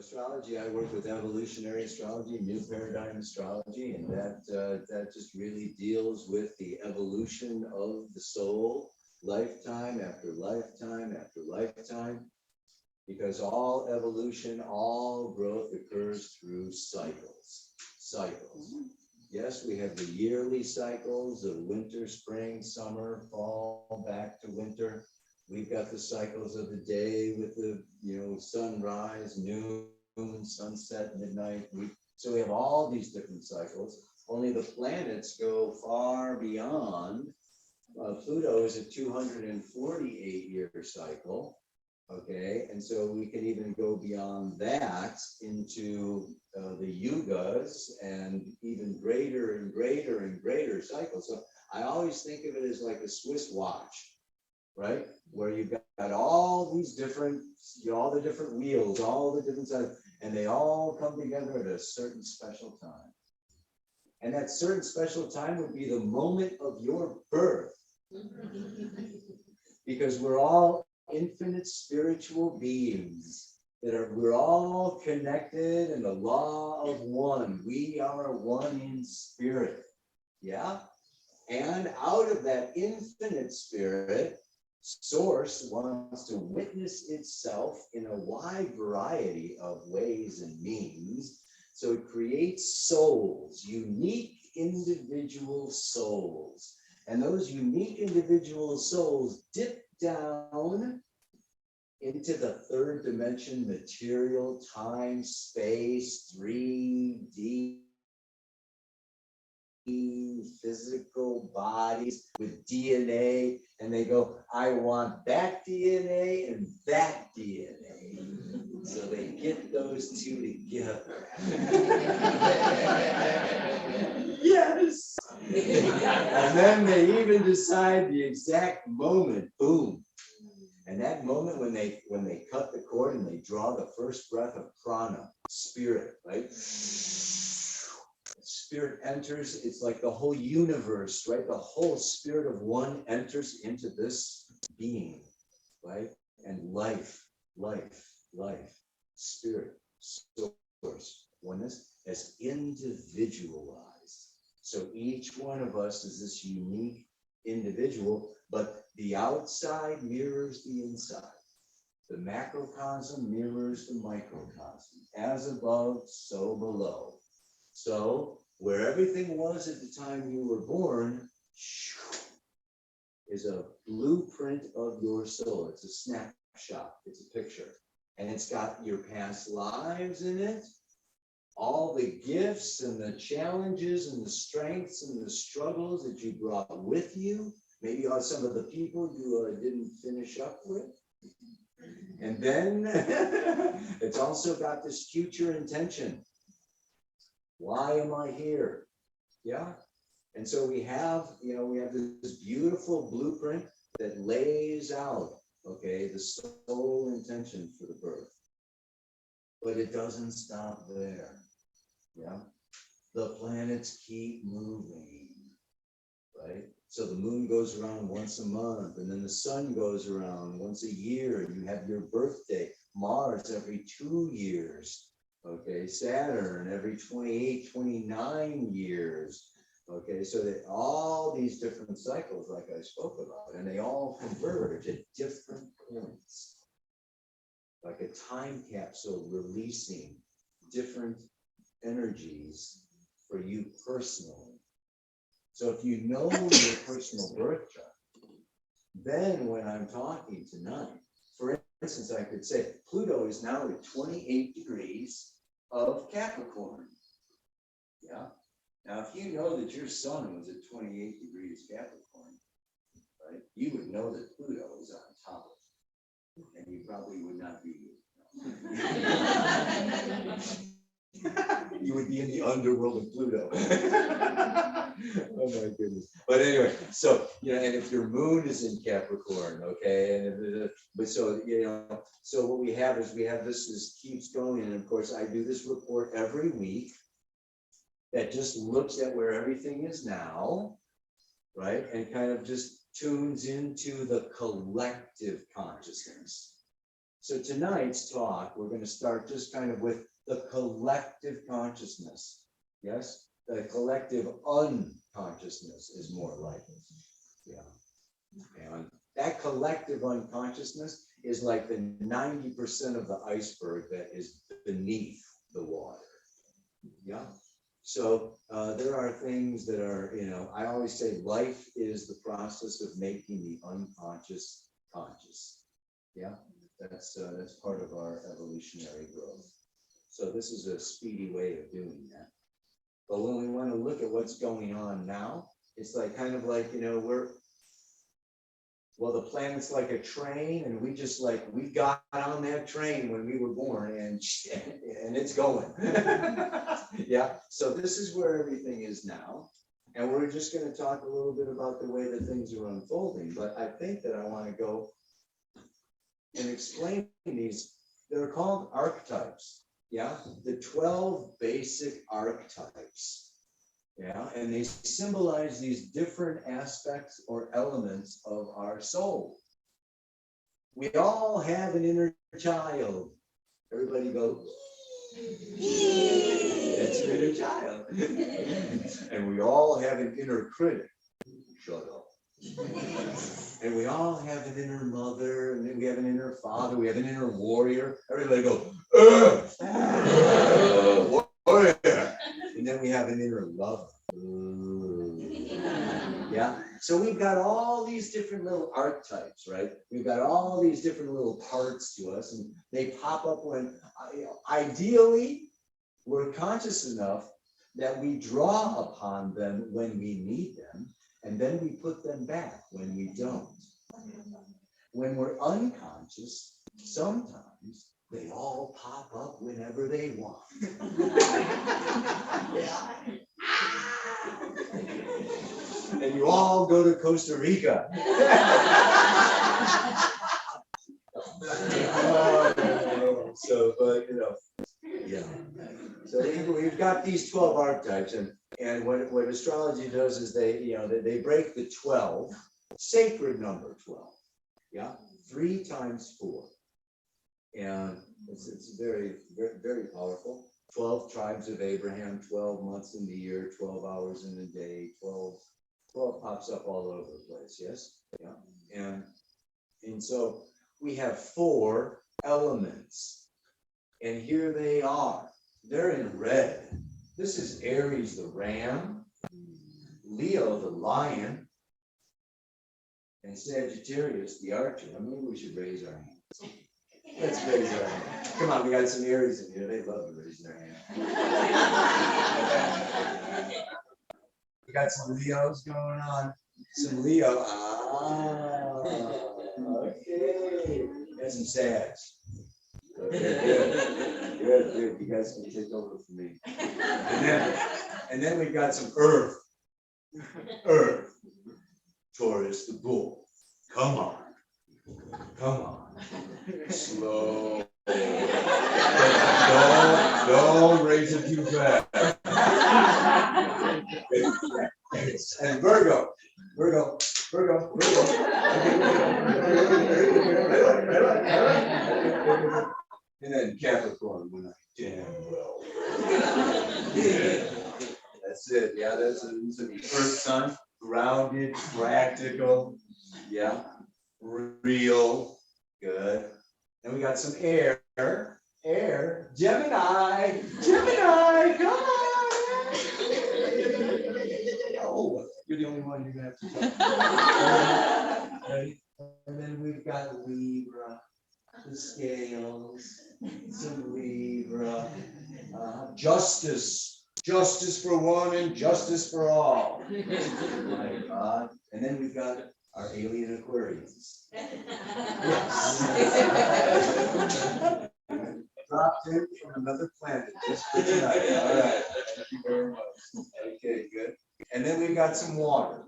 astrology, I work with evolutionary astrology, new paradigm astrology, and that just really deals with the evolution of the soul, lifetime after lifetime after lifetime, because all evolution, all growth occurs through cycles. Cycles. Yes, we have the yearly cycles of winter, spring, summer, fall, back to winter. We've got the cycles of the day with the, sunrise, noon, sunset, midnight. So we have all these different cycles. Only the planets go far beyond. Pluto is a 248-year cycle. Okay, and so we can even go beyond that into the yugas and even greater and greater and greater cycles. So I always think of it as like a Swiss watch, right? Where you've got all these different, all the different wheels, all the different sides, and they all come together at a certain special time. And that certain special time would be the moment of your birth. Because we're all infinite spiritual beings we're all connected in the law of one. We are one in spirit. Yeah. And out of that infinite spirit, source wants to witness itself in a wide variety of ways and means. So it creates souls, unique individual souls. And those unique individual souls dip down into the third dimension, material, time, space, 3D, physical bodies with DNA, and they go, I want that DNA and that DNA. So they get those two together. Yes. And then they even decide the exact moment, boom. And that moment when they cut the cord and they draw the first breath of prana, spirit, right? Spirit enters, it's like the whole universe, right? The whole spirit of one enters into this being, right? And life, spirit, source, oneness, as individualized. So each one of us is this unique individual, but the outside mirrors the inside. The macrocosm mirrors the microcosm. As above, so below. So where everything was at the time you were born is a blueprint of your soul. It's a snapshot. It's a picture. And it's got your past lives in it, all the gifts and the challenges and the strengths and the struggles that you brought with you, maybe some of the people you didn't finish up with. And then it's also got this future intention. Why am I here? Yeah. And so we have this beautiful blueprint that lays out, okay, the soul intention for the birth. But it doesn't stop there. Yeah. The planets keep moving, right? So the moon goes around once a month, and then the sun goes around once a year. You have your birthday, Mars every 2 years. Okay, Saturn every 28, 29 years. Okay, so that all these different cycles, like I spoke about, and they all converge at different points. Like a time capsule releasing different energies for you personally. So if you know your personal birth chart, then when I'm talking tonight, for instance, I could say Pluto is now at 28 degrees of Capricorn. Yeah. Now, if you know that your sun was at 28 degrees Capricorn, right, you would know that Pluto is on top of it, and you probably would not be. You would be in the underworld of Pluto. Oh my goodness. But anyway, so, and if your moon is in Capricorn, okay, but so, so what we have is this keeps going. And of course, I do this report every week that just looks at where everything is now, right? And kind of just tunes into the collective consciousness. So tonight's talk, we're going to start just kind of with the collective consciousness. Yes, the collective unconsciousness is more like it. Yeah. And that collective unconsciousness is like the 90% of the iceberg that is beneath the water. Yeah. So there are things that are, I always say life is the process of making the unconscious conscious. Yeah, that's part of our evolutionary growth. So this is a speedy way of doing that. But when we want to look at what's going on now, it's like kind of like, the planet's like a train, and we got on that train when we were born, and it's going. Yeah, so this is where everything is now. And we're just going to talk a little bit about the way that things are unfolding. But I think that I want to go and explain these. They're called archetypes. Yeah, the 12 basic archetypes. Yeah, and they symbolize these different aspects or elements of our soul. We all have an inner child. Everybody go, that's your inner child. And we all have an inner critic. Shut up. And we all have an inner mother, and then we have an inner father, we have an inner warrior. Everybody go, warrior. And then we have an inner lover. Yeah. So we've got all these different little archetypes, right? We've got all these different little parts to us, and they pop up when, ideally, we're conscious enough that we draw upon them when we need them, and then we put them back when we don't. When we're unconscious, sometimes they all pop up whenever they want. Yeah. And you all go to Costa Rica. Yeah. So we've got these 12 archetypes, and what astrology does is they break the 12, sacred number 12. Yeah, 3 times 4. And it's very, very, very powerful. 12 tribes of Abraham, 12 months in the year, 12 hours in a day, 12 pops up all over the place, yes? Yeah. And so we have 4 elements. And here they are. They're in red. This is Aries, the ram, Leo, the lion, and Sagittarius, the archer. Maybe we should raise our hands. Let's raise our hands. Come on, we got some Aries in here. They love to raise their hands. We got some Leos going on. Some Leo. Okay. And some Sags. Okay, good. You guys can take over for me. And then we've got some Earth. Taurus, the bull. Come on. Slow. Don't raise it too fast. And Virgo. And then Capricorn, when I damn well. Yeah. That's it. Yeah, that's the Earth sign. Grounded, practical. Yeah. Real. Good. Then we got some air. Gemini, come on. Oh, you're the only one you're gonna have to talk. Right? And then we've got Libra, the scales, some Libra, justice for one and justice for all. My God. And then we've got our alien Aquarians. Yes. Dropped in from another planet just for tonight. All right. Thank you very much. Okay, good. And then we've got some water.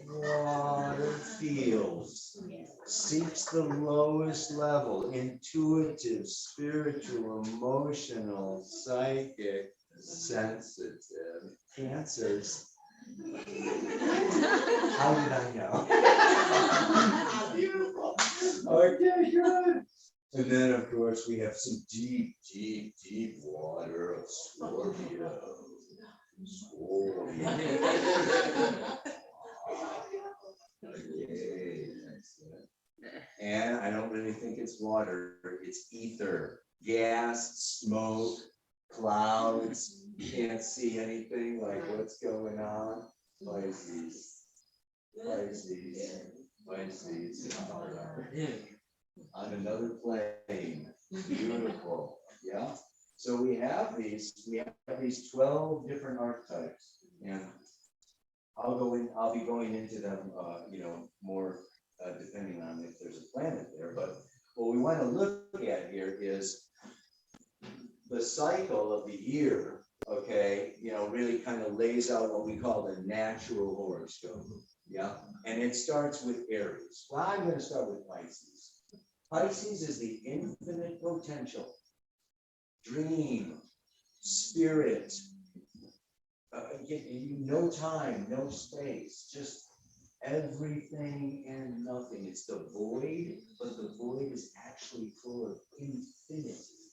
Water feels, seeks the lowest level, intuitive, spiritual, emotional, psychic, sensitive, Cancers. How did I know? Beautiful. Okay, good. And then, of course, we have some deep, deep, deep water of Scorpio. Scorpio. Okay, excellent. And I don't really think it's water, it's ether, gas, smoke, clouds. You can't see anything like what's going on. Pisces, Pisces, Pisces. All right. On another plane. Beautiful. Yeah. So we have these 12 different archetypes, and I'll be going into them, more depending on if there's a planet there. But what we want to look at here is the cycle of the year. Okay, really kind of lays out what we call the natural horoscope. Yeah, and it starts with Aries. Well, I'm going to start with Pisces. Pisces is the infinite potential, dream, spirit. No time, no space, just everything and nothing. It's the void, but the void is actually full of infinity.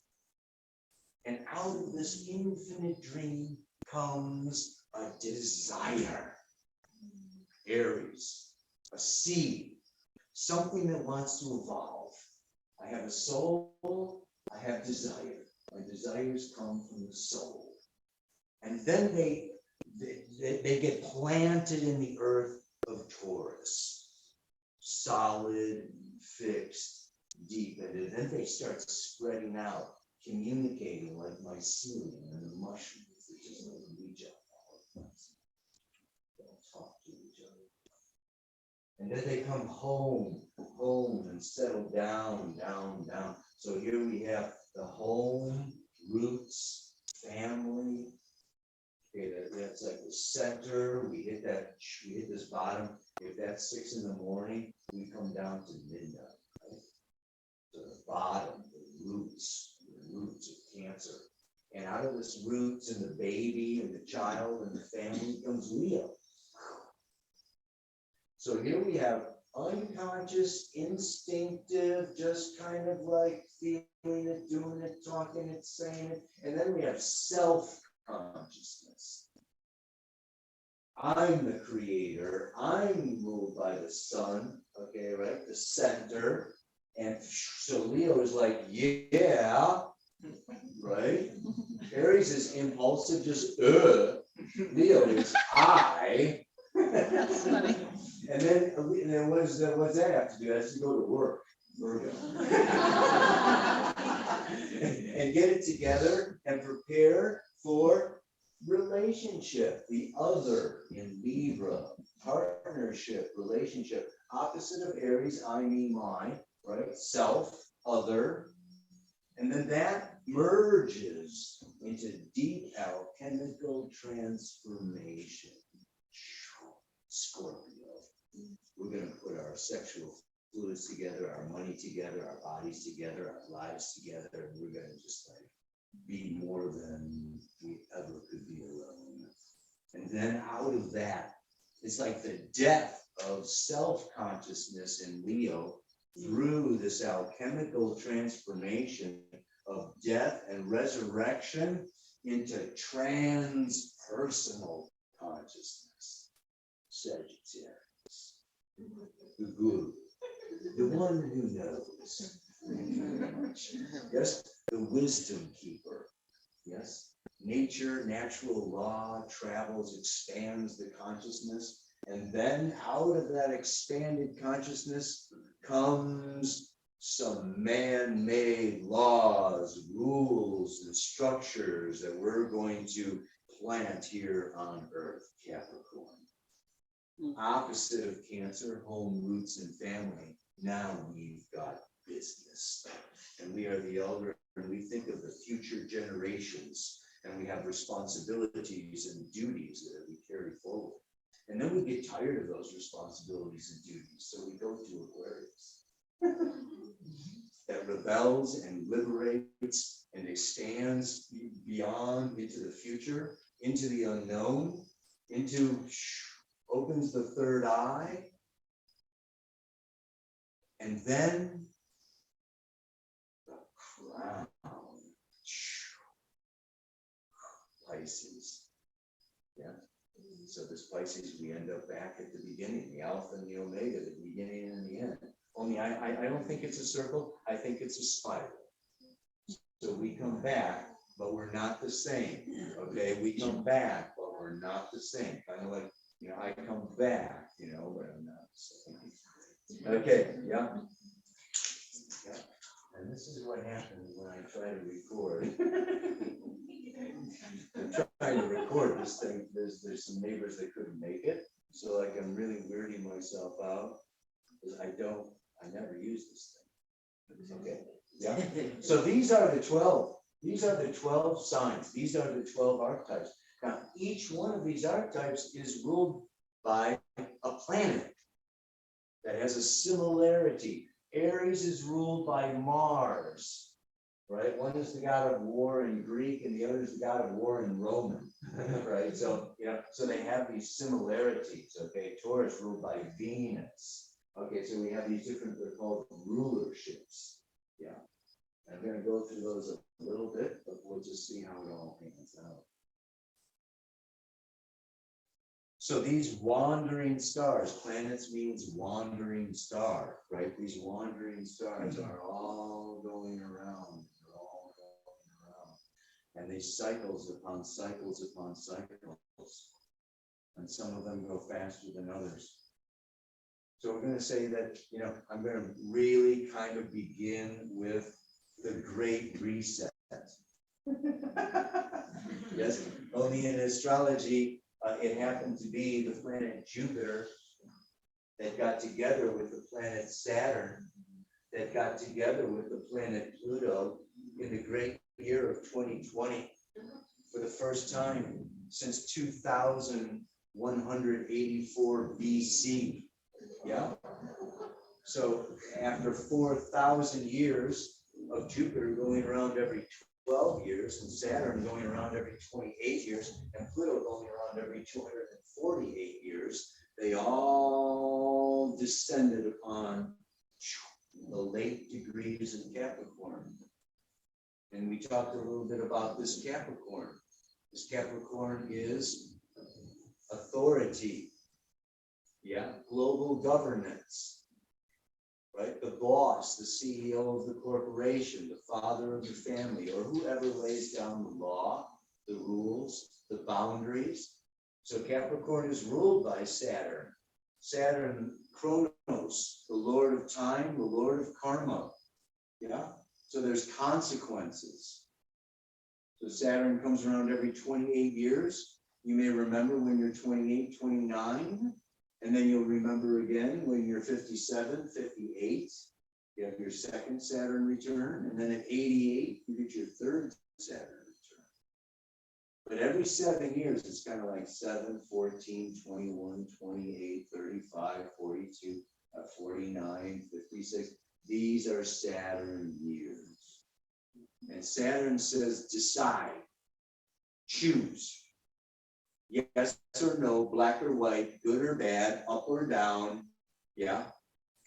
And out of this infinite dream comes a desire. Aries, a seed, something that wants to evolve. I have a soul, I have desire. My desires come from the soul. And then they get planted in the earth of Taurus, solid, fixed, deep, and then they start spreading out, communicating like mycelium and the mushrooms that just like reach out all at once. They'll talk to each other. And then they come home, and settle down, down, down. So here we have the home, roots, family. Okay, that's like the center. We hit this bottom. If that's 6 in the morning, we come down to midnight, right? So the bottom, the roots of Cancer. And out of this roots and the baby and the child and the family comes Leo. So here we have unconscious, instinctive, just kind of like feeling it, doing it, talking it, saying it. And then we have self-consciousness. I'm the creator. I'm ruled by the sun. Okay, right? The center. And so Leo is like, yeah, right? Aries is impulsive, just Leo is I. That's funny. And then what's that have to do? That has to go to work, Virgo. and get it together and prepare for relationship, the other in Libra, partnership, relationship. Opposite of Aries, I, me, mine, right? Self, other. And then that merges into deep alchemical transformation. Scorpio. We're going to put our sexual fluids together, our money together, our bodies together, our lives together, and we're going to just like be more than we ever could be alone. And then out of that, it's like the death of self-consciousness in Leo through this alchemical transformation of death and resurrection into transpersonal consciousness. Sagittarius, the guru, the one who knows. Thank you very much. Yes, the wisdom keeper. Yes, nature, natural law travels, expands the consciousness, and then out of that expanded consciousness comes some man-made laws, rules, and structures that we're going to plant here on Earth, Capricorn. Opposite of Cancer, home, roots, and family. Now we've got business, and we are the elder, and we think of the future generations, and we have responsibilities and duties that we carry forward. And then we get tired of those responsibilities and duties, so we go to Aquarius. That rebels and liberates and expands beyond into the future, into the unknown, opens the third eye. And then the crown, Pisces. Yeah. So this Pisces, we end up back at the beginning, the Alpha and the Omega, the beginning and the end. Only I don't think it's a circle. I think it's a spiral. So we come back, but we're not the same. Okay, we come back, but we're not the same. Kind of like, I come back, but I'm not the same. Okay, yeah. Yeah. And this is what happens when I try to record. I'm trying to record this thing. There's some neighbors that couldn't make it. So like I'm really weirding myself out because I never use this thing. Okay. Yeah. So these are the 12. These are the 12 signs. These are the 12 archetypes. Now, each one of these archetypes is ruled by a planet that has a similarity. Aries is ruled by Mars, right? One is the god of war in Greek, and the other is the god of war in Roman, right? So, so they have these similarities. Okay, Taurus ruled by Venus. Okay, so we have these different, they're called rulerships. Yeah. I'm going to go through those a little bit, but we'll just see how it all pans out. So these wandering stars, planets means wandering star, right? These wandering stars are all going around. They're all going around. And they cycles upon cycles upon cycles. And some of them go faster than others. So we're going to say that, I'm going to really kind of begin with the Great Reset. Yes, only in astrology, it happened to be the planet Jupiter that got together with the planet Saturn, that got together with the planet Pluto in the great year of 2020 for the first time since 2184 BC. Yeah. So after 4,000 years of Jupiter going around every 12 years and Saturn going around every 28 years and Pluto going around every 248 years, they all descended upon the late degrees in Capricorn. And we talked a little bit about this Capricorn. This Capricorn is authority. Yeah, global governance, right? The boss, the CEO of the corporation, the father of the family, or whoever lays down the law, the rules, the boundaries. So Capricorn is ruled by Saturn. Saturn, Kronos, the lord of time, the lord of karma. Yeah, so there's consequences. So Saturn comes around every 28 years. You may remember when you're 28, 29. And then you'll remember again when you're 57, 58, you have your second Saturn return. And then at 88, you get your third Saturn return. But every 7 years, it's kind of like 7, 14, 21, 28, 35, 42, 49, 56. These are Saturn years. And Saturn says, decide, choose. Yes or no, black or white, good or bad, up or down, yeah.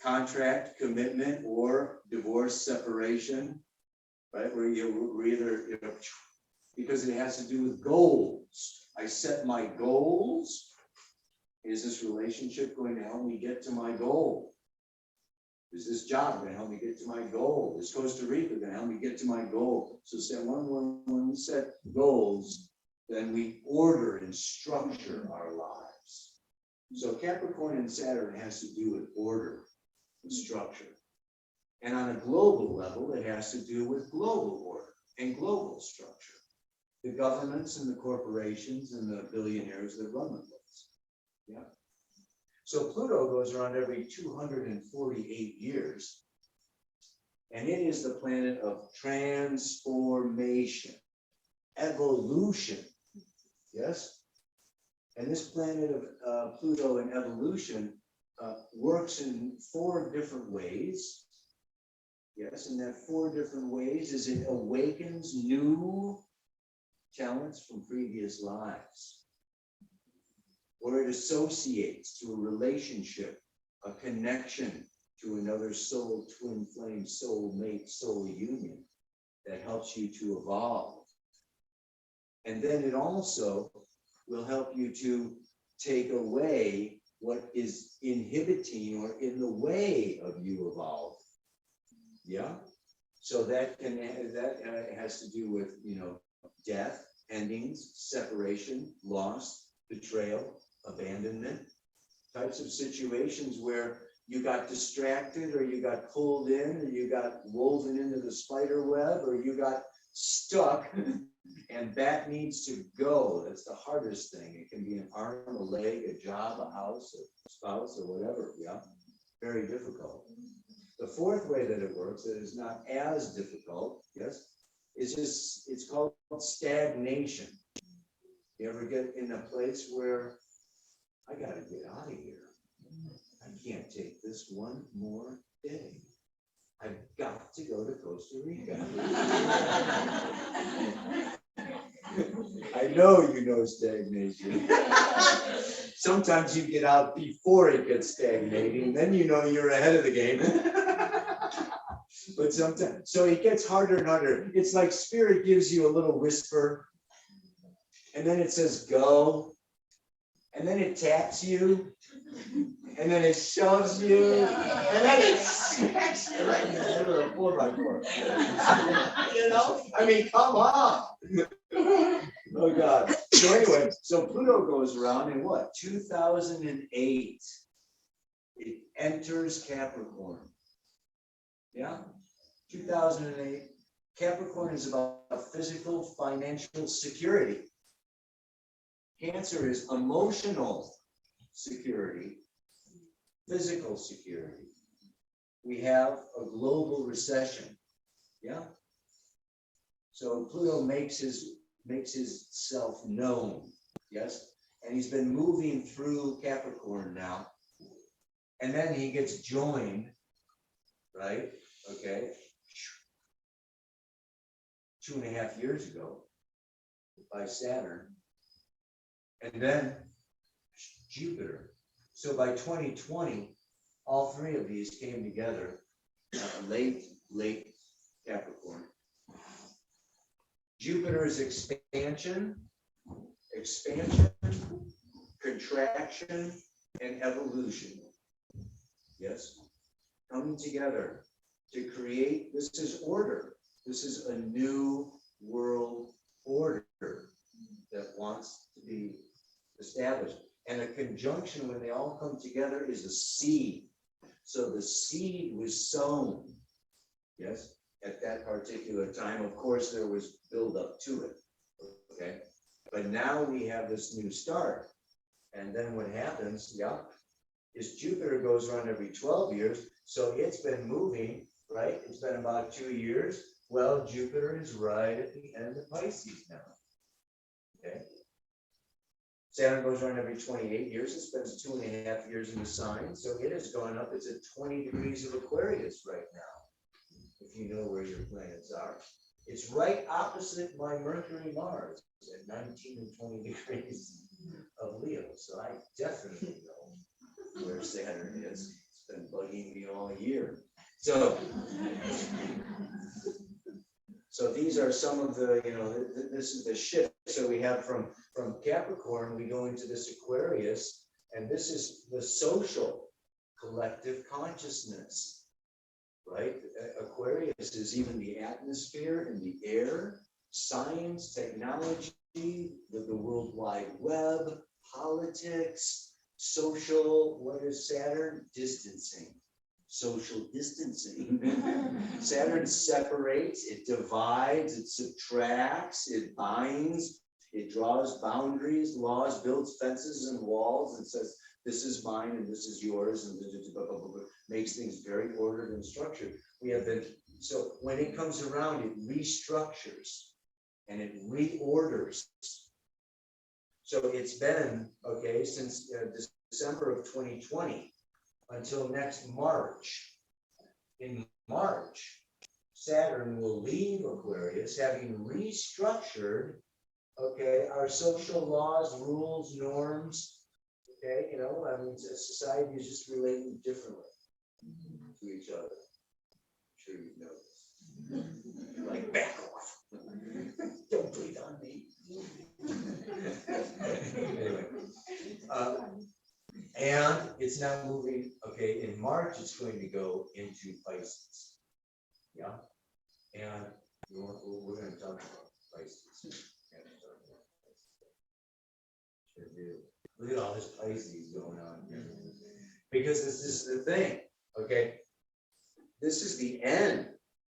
Contract, commitment, or divorce, separation, right? We're either, because it has to do with goals. I set my goals. Is this relationship going to help me get to my goal? Is this job going to help me get to my goal? Is Costa Rica going to help me get to my goal? So when we set goals, then we order and structure our lives. So Capricorn and Saturn has to do with order and structure. And on a global level, it has to do with global order and global structure. The governments and the corporations and the billionaires that run the place. Yeah. So Pluto goes around every 248 years. And it is the planet of transformation, evolution. Yes? And this planet of Pluto and evolution works in 4 different ways. Yes, and that 4 different ways is it awakens new talents from previous lives. Or it associates to a relationship, a connection to another soul, twin flame, soul mate, soul union that helps you to evolve. And then it also will help you to take away what is inhibiting or in the way of you evolve. Yeah. So that has to do with, you know, death, endings, separation, loss, betrayal, abandonment, types of situations where you got distracted, or you got pulled in, or you got woven into the spider web, or you got stuck, and that needs to go. That's the hardest thing. It can be an arm, a leg, a job, a house, a spouse, or whatever. Yeah, very difficult. The fourth way that it works, that is not as difficult, yes, is just, it's called stagnation. You ever get in a place where I got to get out of here? I can't take this one more day. I've got to go to Costa Rica. I know you know stagnation. Sometimes you get out before it gets stagnating, then you know you're ahead of the game. But sometimes, so it gets harder and harder. It's like spirit gives you a little whisper, and then it says go, and then it taps you, and then it shoves you, and then it smacks you right in the head with a 4x4. You know? I mean, come on. Oh God. So anyway, so Pluto goes around in what? 2008. It enters Capricorn. Yeah? 2008. Capricorn is about physical, financial security. Cancer is emotional security, physical security. We have a global recession. Yeah. So Pluto makes himself known. Yes. And he's been moving through Capricorn now. And then he gets joined, right? Okay. 2.5 years ago by Saturn. And then Jupiter. So by 2020, all three of these came together, late Capricorn. Jupiter's expansion, contraction, and evolution. Yes, coming together to create, this is order. This is a new world order that wants to be established. And a conjunction, when they all come together, is a seed. So the seed was sown, yes, at that particular time. Of course, there was build up to it, okay? But now we have this new start. And then what happens, yeah, is Jupiter goes around every 12 years. So it's been moving, right? It's been about 2 years. Well, Jupiter is right at the end of Pisces now, okay? Saturn goes around every 28 years. It spends 2.5 years in the sign. So it has gone up. It's at 20 degrees of Aquarius right now, if you know where your planets are. It's right opposite my Mercury Mars at 19 and 20 degrees of Leo. So I definitely know where Saturn is. It's been bugging me all year. So these are some of the, you know, this is the shift. So we have from Capricorn, we go into this Aquarius, and this is the social collective consciousness, right? Aquarius is even the atmosphere and the air, science, technology, the World Wide Web, politics, social, what is Saturn? Distancing. Social distancing. Saturn separates, it divides, it subtracts, it binds, it draws boundaries, laws, builds fences and walls, and says, this is mine and this is yours, and blah, blah, blah, blah, makes things very ordered and structured. We have been, so when it comes around, it restructures and it reorders. So it's been, okay, since December of 2020, until next March. In March, Saturn will leave Aquarius, having restructured, okay, our social laws, rules, norms, okay, you know, I mean, society is just relating differently. to each other. I'm sure you've noticed. You're like, back off. Don't breathe on me. Anyway, and it's now moving, okay, in March, it's going to go into Pisces. Yeah, and we're going to talk about Pisces. Sure do. Look at all this Pisces going on here. Because this is the thing, okay? This is the end.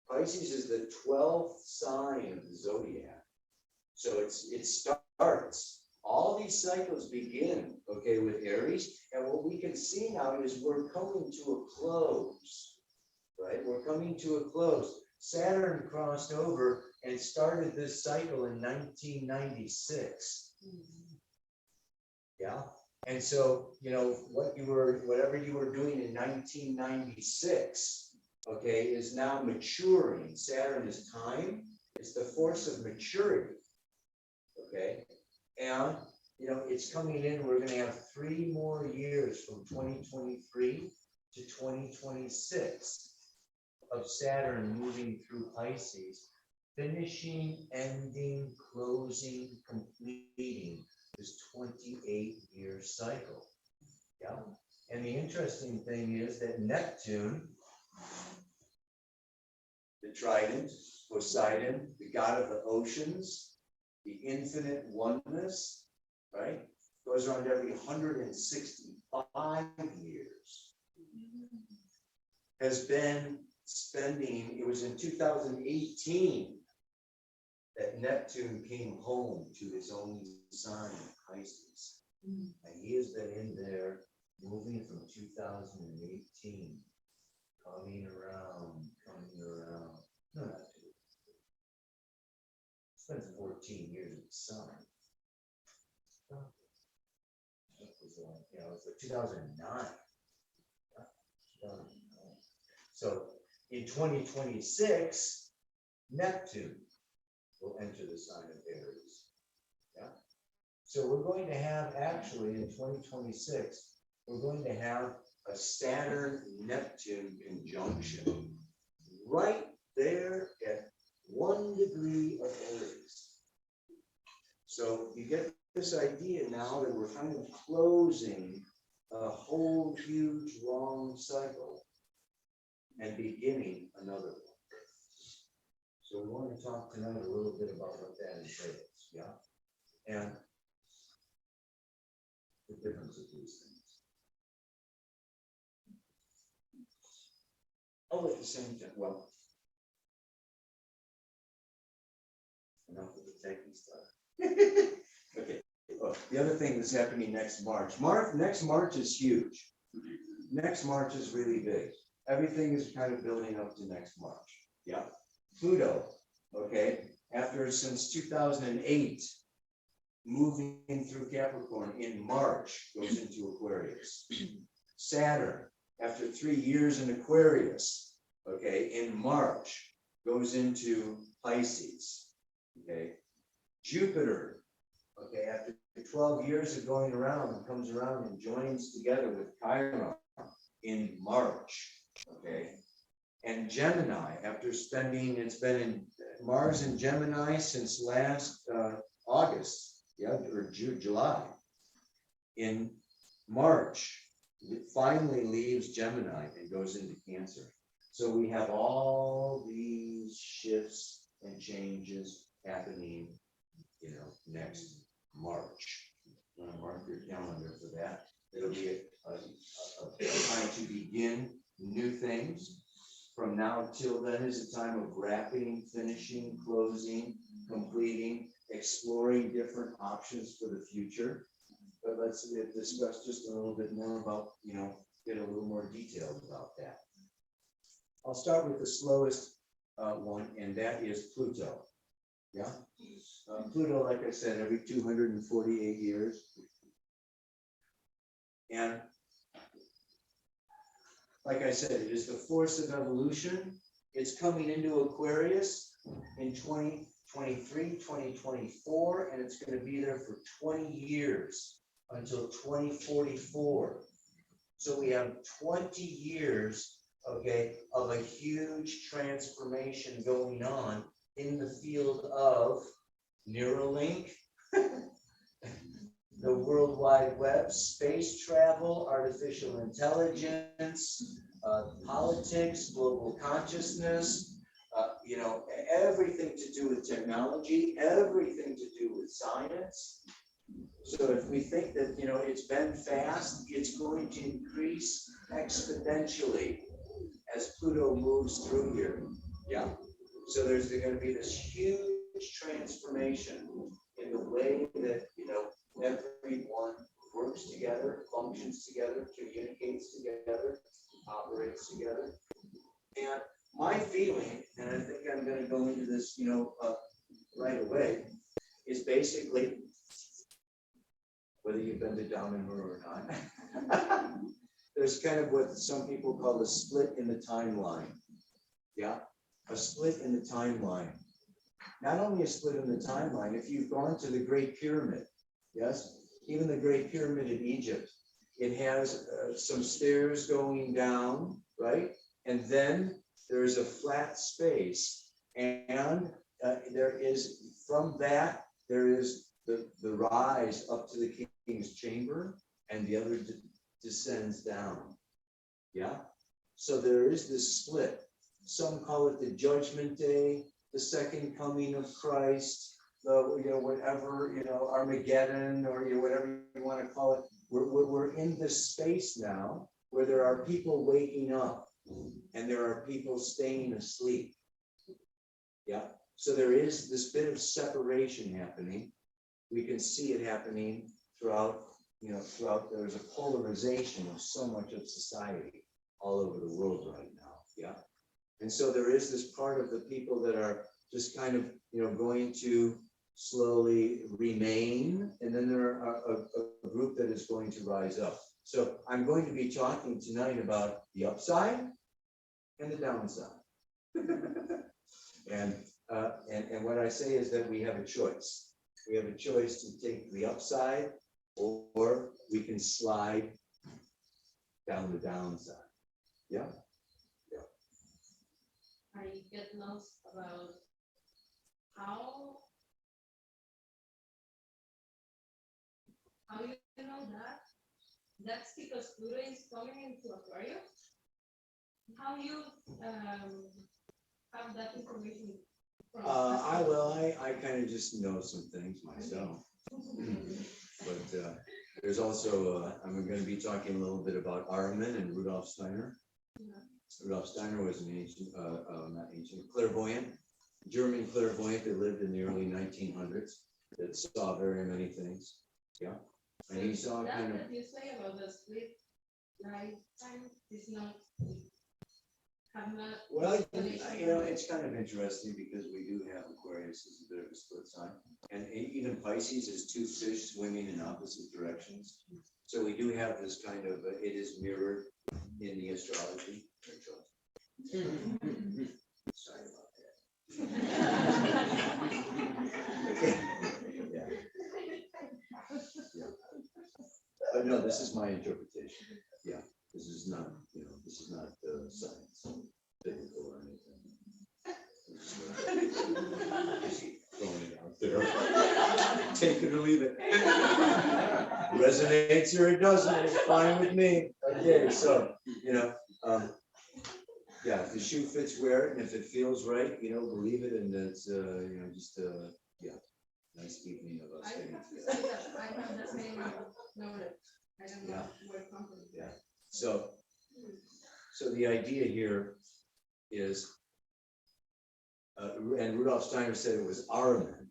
Pisces is the 12th sign of the zodiac. So it starts. All these cycles begin, okay, with Aries. And what we can see now is we're coming to a close, right? We're coming to a close. Saturn crossed over and started this cycle in 1996. Yeah. And so, you know, whatever you were doing in 1996, okay, is now maturing. Saturn is time. It's the force of maturity. Okay. And, you know, it's coming in. We're going to have 3 more years from 2023 to 2026 of Saturn moving through Pisces, finishing, ending, closing, completing this 28-year cycle. Yeah. And the interesting thing is that Neptune, the trident, Poseidon, the god of the oceans, the infinite oneness, right, goes around every 165 years, has been spending, it was in 2018 that Neptune came home to his own sign, Pisces. And he has been in there moving from 2018, coming around. No, not two. Spends 14 years in the sun. It was like 2009. So in 2026, Neptune will enter the sign of Aries. Yeah. So we're going to have, actually, in 2026, we're going to have a Saturn-Neptune conjunction right there at 1 degree of Aries. So you get this idea now that we're kind of closing a whole huge long cycle and beginning another one. So we want to talk tonight a little bit about what that entails, yeah? And the difference of these things. Oh, at the same time, well, enough of the techie stuff. Okay. Oh, the other thing that's happening next March. Next March is huge. Next March is really big. Everything is kind of building up to next March. Yeah. Pluto, okay, since 2008, moving through Capricorn in March, goes into Aquarius. Saturn, after 3 years in Aquarius, okay, in March, goes into Pisces. Okay. Jupiter, okay, after 12 years of going around, comes around and joins together with Chiron in March. Okay. And Gemini, it's been in Mars in Gemini since last August, yeah, or July. In March, it finally leaves Gemini and goes into Cancer. So we have all these shifts and changes happening, you know, next March. You want to mark your calendar for that. It'll be a time to begin new things. From now till then is a time of wrapping, finishing, closing, completing, exploring different options for the future. But let's discuss just a little bit more about, you know, get a little more detailed about that. I'll start with the slowest one, and that is Pluto. Yeah. Pluto, like I said, every 248 years. And like I said, it is the force of evolution. It's coming into Aquarius in 2023, 2024, and it's going to be there for 20 years until 2044. So we have 20 years okay, of a huge transformation going on in the field of Neuralink, the World Wide Web, space travel, artificial intelligence, politics, global consciousness, you know, everything to do with technology, everything to do with science. So if we think that, you know, it's been fast, it's going to increase exponentially as Pluto moves through here. Yeah. So there's going to be this huge transformation in the way that, you know, everyone works together, functions together, communicates together, operates together. And my feeling, and I think I'm going to go into this, you know, right away, is basically, whether you've been to Downham or not, there's kind of what some people call a split in the timeline. Yeah, a split in the timeline. Not only a split in the timeline, if you've gone to the Great Pyramid, yes, even the Great Pyramid in Egypt, it has some stairs going down, right? And then there's a flat space, and there is, from that, there is the rise up to the king's chamber, and the other descends down. Yeah, so there is this split. Some call it the Judgment Day, the second coming of Christ, the, you know, whatever, you know, Armageddon, or, you know, whatever you want to call it. We're in this space now where there are people waking up and there are people staying asleep. Yeah, so there is this bit of separation happening. We can see it happening throughout, you know, there's a polarization of so much of society all over the world right now. Yeah. And so there is this part of the people that are just kind of, you know, going to slowly remain, and then there are a group that is going to rise up. So I'm going to be talking tonight about the upside and the downside. and what I say is that we have a choice. We have a choice to take the upside, or we can slide down the downside. Yeah. I get lost about how you know that. That's because Pluto is coming into Aquarius. How you have that information from? I kind of just know some things myself. But there's also, I'm going to be talking a little bit about Ahriman and Rudolf Steiner. Yeah. Rudolf Steiner was an ancient, not ancient, clairvoyant, German clairvoyant that lived in the early 1900s, that saw very many things. Yeah. And he saw that kind of. That you say about the split lifetime is not. Well, you know, it's kind of interesting because we do have Aquarius as a bit of a split sign, and even Pisces is two fish swimming in opposite directions. So we do have this kind of, it is mirrored in the astrology. Sorry about that. Okay. Yeah. Yeah. But no, this is my interpretation. Yeah. This is not, you know, this is not science, biblical or anything. Just throwing it out there. Take it or leave it. Resonates or it doesn't, it's fine with me. Okay, so, you know, yeah, if the shoe fits, wear it, and if it feels right, you know, believe it, and it's, you know, just, yeah, nice evening of us. I have to say that I have the same knowledge. I don't know where it comes from. Yeah. So the idea here is, and Rudolf Steiner said it was Ahriman.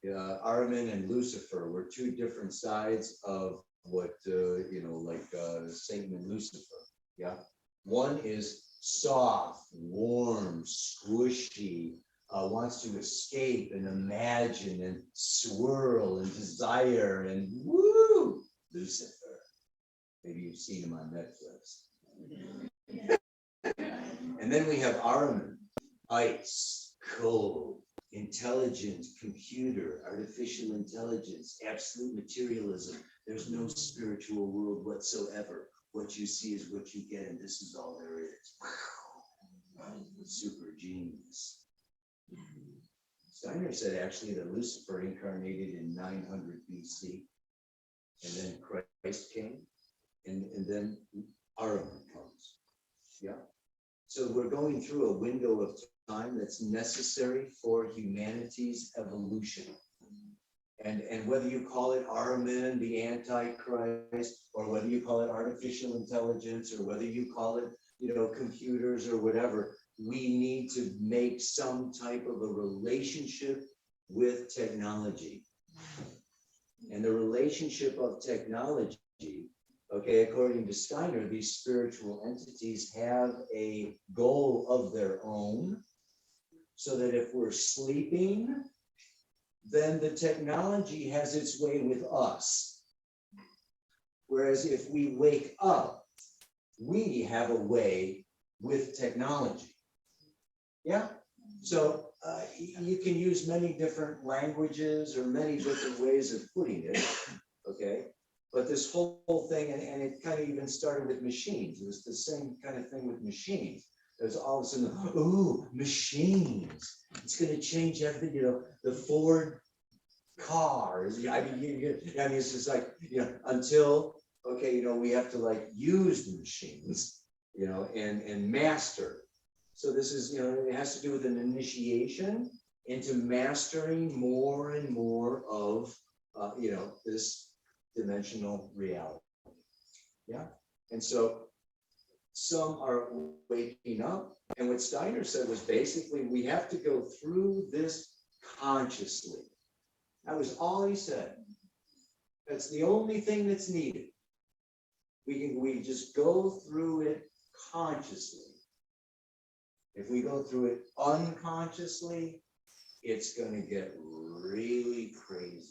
Ahriman and Lucifer were two different sides of what, you know, like Satan and Lucifer. Yeah. One is soft, warm, squishy, wants to escape and imagine and swirl and desire and woo, Lucifer. Maybe you've seen him on Netflix. And then we have Ahriman, ice, cold, intelligent, computer, artificial intelligence, absolute materialism. There's no spiritual world whatsoever. What you see is what you get, and this is all there is. super genius. Steiner said actually that Lucifer incarnated in 900 BC, and then Christ came, and then Ahriman comes. Yeah. So we're going through a window of time that's necessary for humanity's evolution. And whether you call it Ahriman, the Antichrist, or whether you call it artificial intelligence, or whether you call it, computers or whatever, we need to make some type of a relationship with technology. And the relationship of technology, okay, according to Steiner, these spiritual entities have a goal of their own, so that if we're sleeping, then the technology has its way with us. Whereas if we wake up, we have a way with technology. Yeah? So you can use many different languages or many different ways of putting it, okay? But this whole thing, and it kind of even started with machines. It was the same kind of thing with machines. There's all of a sudden, ooh, machines. It's going to change everything, the Ford cars. I mean, it's just like, until, okay, we have to like use the machines, and master. So this is, it has to do with an initiation into mastering more and more of, this dimensional reality. Yeah. And so some are waking up. And what Steiner said was basically, we have to go through this consciously. That was all he said. That's the only thing that's needed. We just go through it consciously. If we go through it unconsciously, it's going to get really crazy.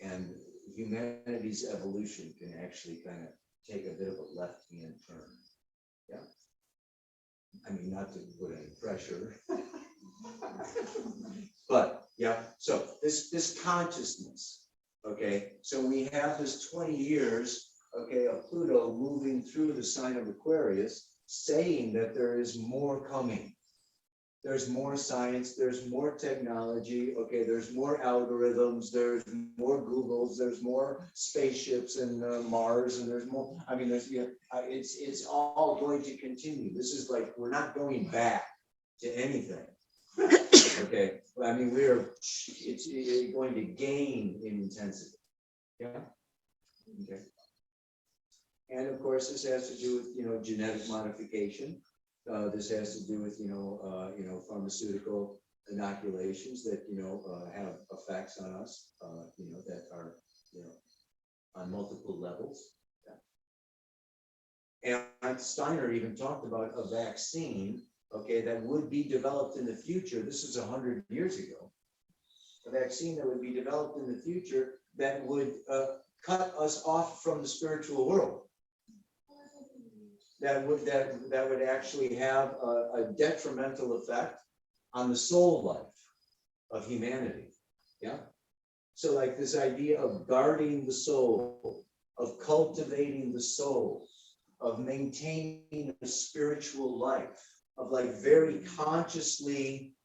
And humanity's evolution can actually kind of take a bit of a left-hand turn. Yeah. I mean, not to put any pressure. But yeah, so this consciousness, okay, so we have this 20 years, okay, of Pluto moving through the sign of Aquarius, saying that there is more coming. There's more science, there's more technology, okay, there's more algorithms, there's more Googles, there's more spaceships and Mars, and there's more, I mean, it's all going to continue. This is like, we're not going back to anything. Okay, I mean, it's going to gain in intensity. Yeah. Okay. And of course, this has to do with, genetic modification. This has to do with, pharmaceutical inoculations that, have effects on us, that are, on multiple levels. Yeah. And Steiner even talked about a vaccine, okay, that would be developed in the future. This is 100 years ago. A vaccine that would be developed in the future that would cut us off from the spiritual world. That would actually have a detrimental effect on the soul life of humanity. Yeah. So like this idea of guarding the soul, of cultivating the soul, of maintaining a spiritual life, of like very consciously,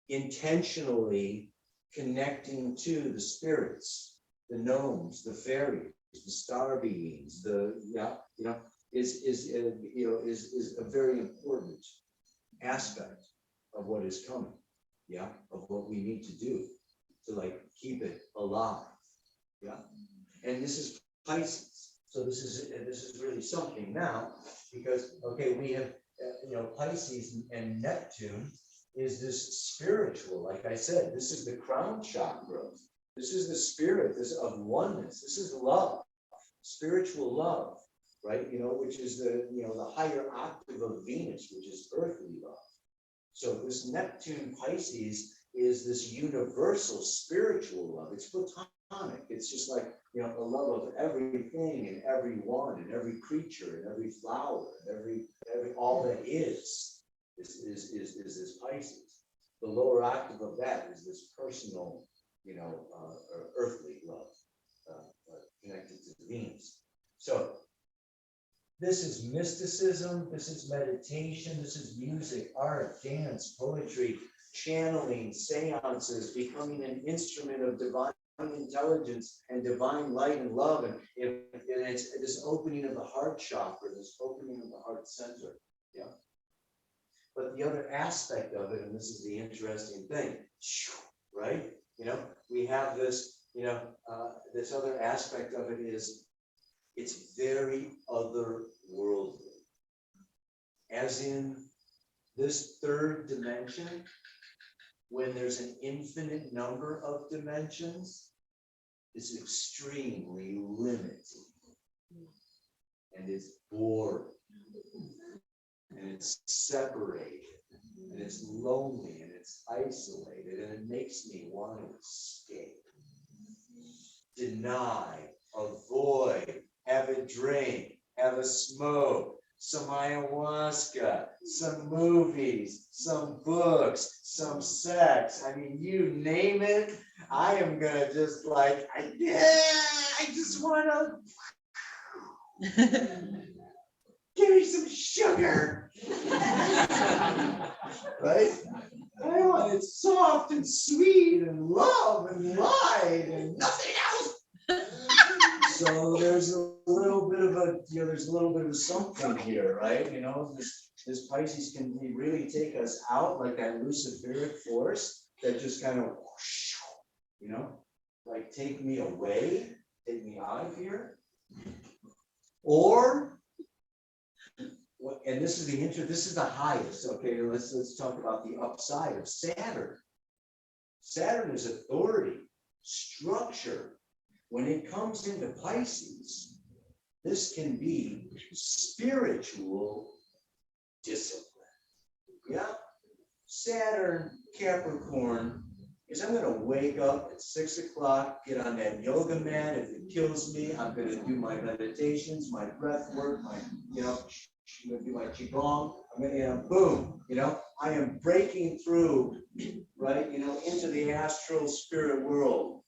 intentionally connecting to the spirits, the gnomes, the fairies, the star beings, is a very important aspect of what is coming, of what we need to do to like keep it alive, and this is Pisces. So this is really something now, because okay, we have Pisces and Neptune is this spiritual, like I said, this is the crown chakra. This is the spirit, this of oneness. This is love, spiritual love. Right, which is the higher octave of Venus, which is earthly love. So this Neptune Pisces is this universal spiritual love. It's platonic. It's just like the love of everything and everyone and every creature and every flower and every all that is this Pisces. The lower octave of that is this personal, earthly love connected to Venus. So This is mysticism, this is meditation, this is music, art, dance, poetry, channeling, seances, becoming an instrument of divine intelligence and divine light and love. And it's this opening of the heart chakra, this opening of the heart center. Yeah. But the other aspect of it, and this is the interesting thing, right? We have this, this other aspect of it is it's very otherworldly. As in this third dimension, when there's an infinite number of dimensions, is extremely limited. And it's boring. And it's separated. And it's lonely and it's isolated. And it makes me want to escape. Deny, avoid, have a drink, have a smoke, some ayahuasca, some movies, some books, some sex. I mean, you name it. I am gonna just like, I just wanna give me some sugar. Right? I want it soft and sweet and love and light and nothing else. So there's a little bit of there's a little bit of something here, right? This Pisces can really take us out like that Luciferic force that just kind of, like take me away, take me out of here. Or, and this is the highest. Okay, let's talk about the upside of Saturn. Saturn is authority, structure. When it comes into Pisces, this can be spiritual discipline. Yeah. Saturn, Capricorn, is I'm going to wake up at 6 o'clock, get on that yoga mat. If it kills me, I'm going to do my meditations, my breath work, I'm going to do my qigong. I'm going to, boom, I am breaking through, right, into the astral spirit world,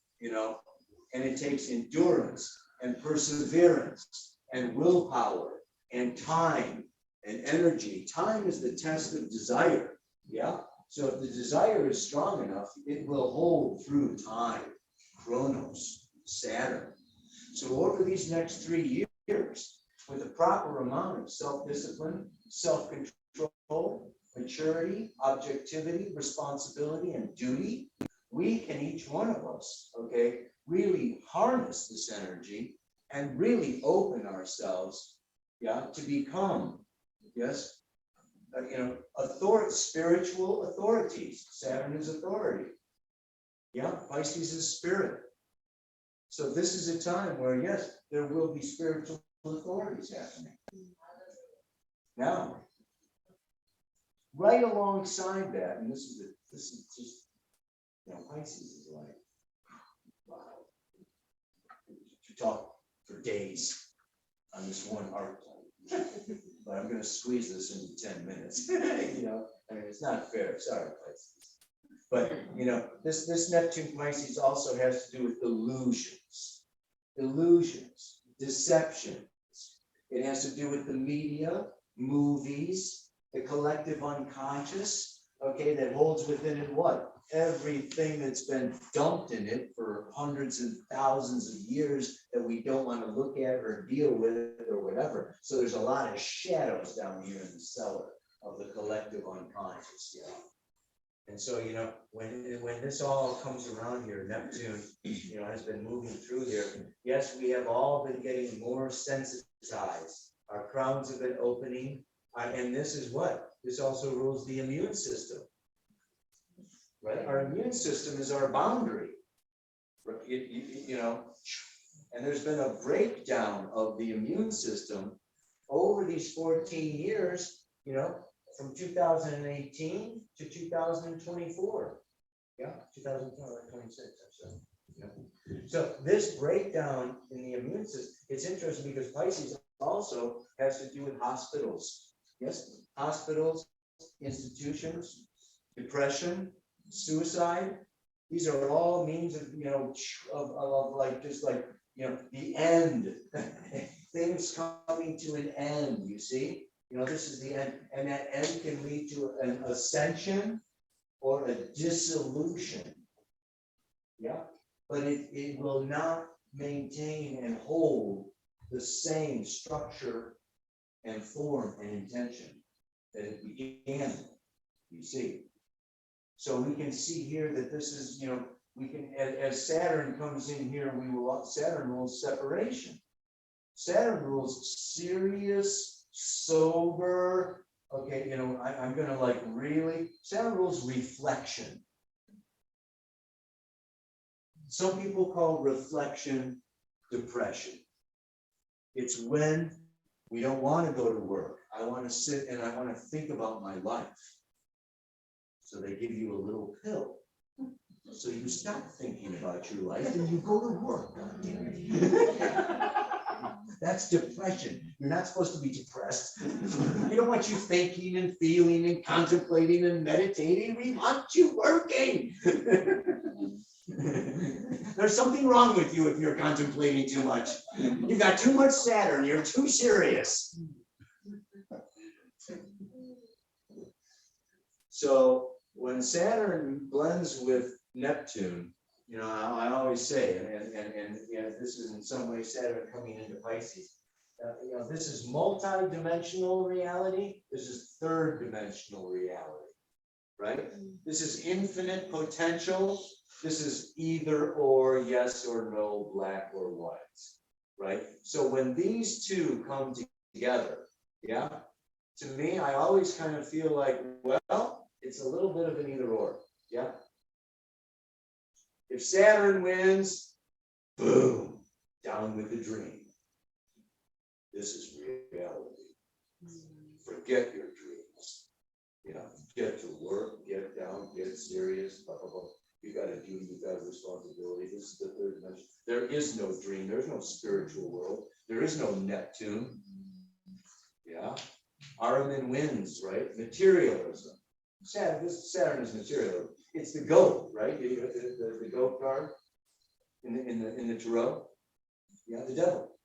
and it takes endurance and perseverance and willpower and time and energy. Time is the test of desire. Yeah. So if the desire is strong enough, it will hold through time. Chronos, Saturn. So over these next 3 years, with a proper amount of self-discipline, self-control, maturity, objectivity, responsibility, and duty, we can, each one of us, okay, really harness this energy and really open ourselves, to become, spiritual authorities. Saturn is authority. Pisces is spirit. So this is a time where, yes, there will be spiritual authorities happening. Now, right alongside that, and this is just, Pisces is like, wow. To talk for days on this one archetype. But I'm going to squeeze this into 10 minutes. It's not fair. Sorry, Pisces. But, this Neptune Pisces also has to do with illusions, deceptions. It has to do with the media, movies, the collective unconscious, okay, that holds within it what? Everything that's been dumped in it for hundreds and thousands of years that we don't want to look at or deal with or whatever. So there's a lot of shadows down here in the cellar of the collective unconscious. And so, when this all comes around here, Neptune, has been moving through here. Yes, we have all been getting more sensitized. Our crowns have been opening. And this is what? This also rules the immune system. Right? Our immune system is our boundary. And there's been a breakdown of the immune system over these 14 years, from 2018 to 2024. 2026, So this breakdown in the immune system, it's interesting because Pisces also has to do with hospitals. Yes, hospitals, institutions, depression, suicide. These are all means of, of like, just like, the end. things coming to an end, you see? You know, this is the end, and that end can lead to an ascension or a dissolution. Yeah, but it will not maintain and hold the same structure and form and intention that it began with, you see. So we can see here that this is, you know, we can, as Saturn comes in here, Saturn rules separation. Saturn rules serious, sober, okay, you know, I'm gonna like really, Saturn rules reflection. Some people call reflection depression. It's when we don't want to go to work. I want to sit and I want to think about my life. So they give you a little pill. So you stop thinking about your life and you go to work. That's depression. You're not supposed to be depressed. We don't want you thinking and feeling and contemplating and meditating. We want you working. There's something wrong with you if you're contemplating too much. You've got too much Saturn. You're too serious. So when Saturn blends with Neptune, you know, I always say, and you know, this is in some way Saturn coming into Pisces. You know, this is multi-dimensional reality. This is third-dimensional reality, right? This is infinite potential. This is either or, yes or no, black or white, right? So when these two come together, yeah, to me, I always kind of feel like, well, it's a little bit of an either or, yeah. If Saturn wins, boom, down with the dream. This is reality. Forget your dreams. You know, get to work, get down, get serious, blah, blah, blah. You got a duty, you got a responsibility. This is the third dimension. There is no dream. There's no spiritual world. There is no Neptune. Yeah. Ahriman wins, right? Materialism. Saturn is materialism. It's the goat, right? The goat card in the tarot. Yeah, the devil.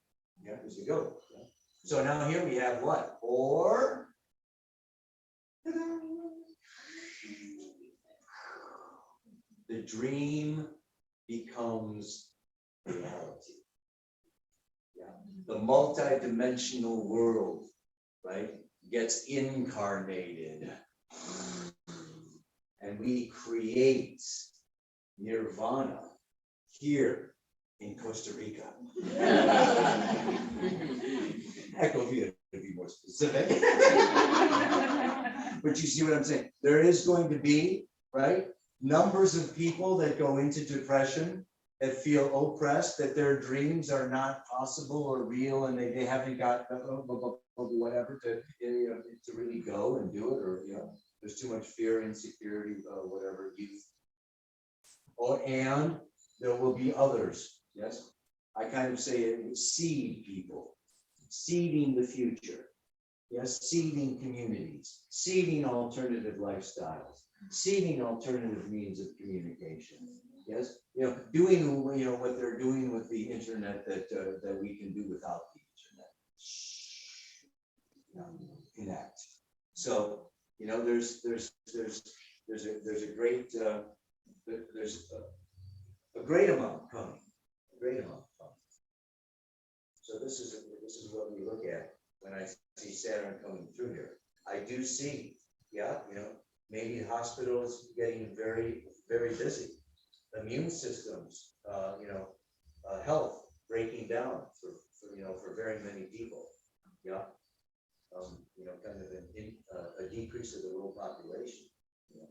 Yeah, it's the goat. Yeah. So now here we have what? Or the dream becomes reality. Yeah. The multi-dimensional world, right, gets incarnated. And we create nirvana here in Costa Rica. Ecovilla, to be more specific. But you see what I'm saying? There is going to be, right, numbers of people that go into depression, that feel oppressed, that their dreams are not possible or real, and they haven't got whatever to really go and do it, or, you know, there's too much fear, insecurity, whatever, youth. And there will be others, yes? I kind of say it, seed people, seeding the future, yes? Seeding communities, seeding alternative lifestyles, seeding alternative means of communication, yes? You know, doing, you know, what they're doing with the internet that we can do without the internet. You know, connect. So, you know, there's a great a great amount coming, a great amount coming. So this is what we look at when I see Saturn coming through here. I do see, yeah, you know, maybe hospitals getting very, very busy, immune systems, you know, health breaking down for very many people, yeah. You know, kind of a decrease of the world population, you know,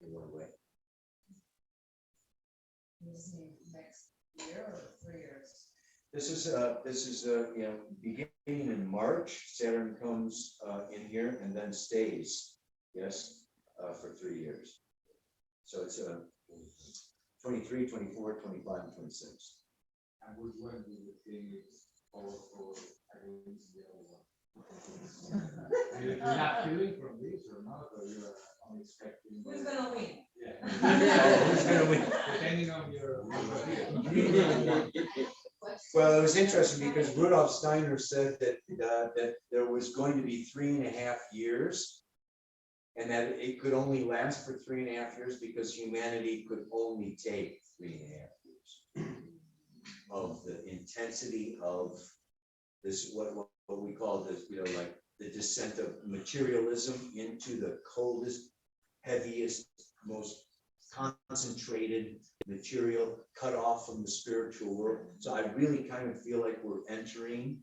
in one way. Next year or 3 years? This is you know, beginning in March. Saturn comes in here and then stays, yes, for 3 years. So it's 23, 24, 25, and 26. And which one do you think is powerful against the other one? You're not feeling from this or not, or you're unexpected? Who's gonna win? Yeah. Who's gonna win? Depending on your. Well, it was interesting because Rudolf Steiner said that, that there was going to be 3.5 years. And that it could only last for 3.5 years because humanity could only take 3.5 years of the intensity of this, what we call this, like the descent of materialism into the coldest, heaviest, most concentrated material cut off from the spiritual world. So I really kind of feel like we're entering,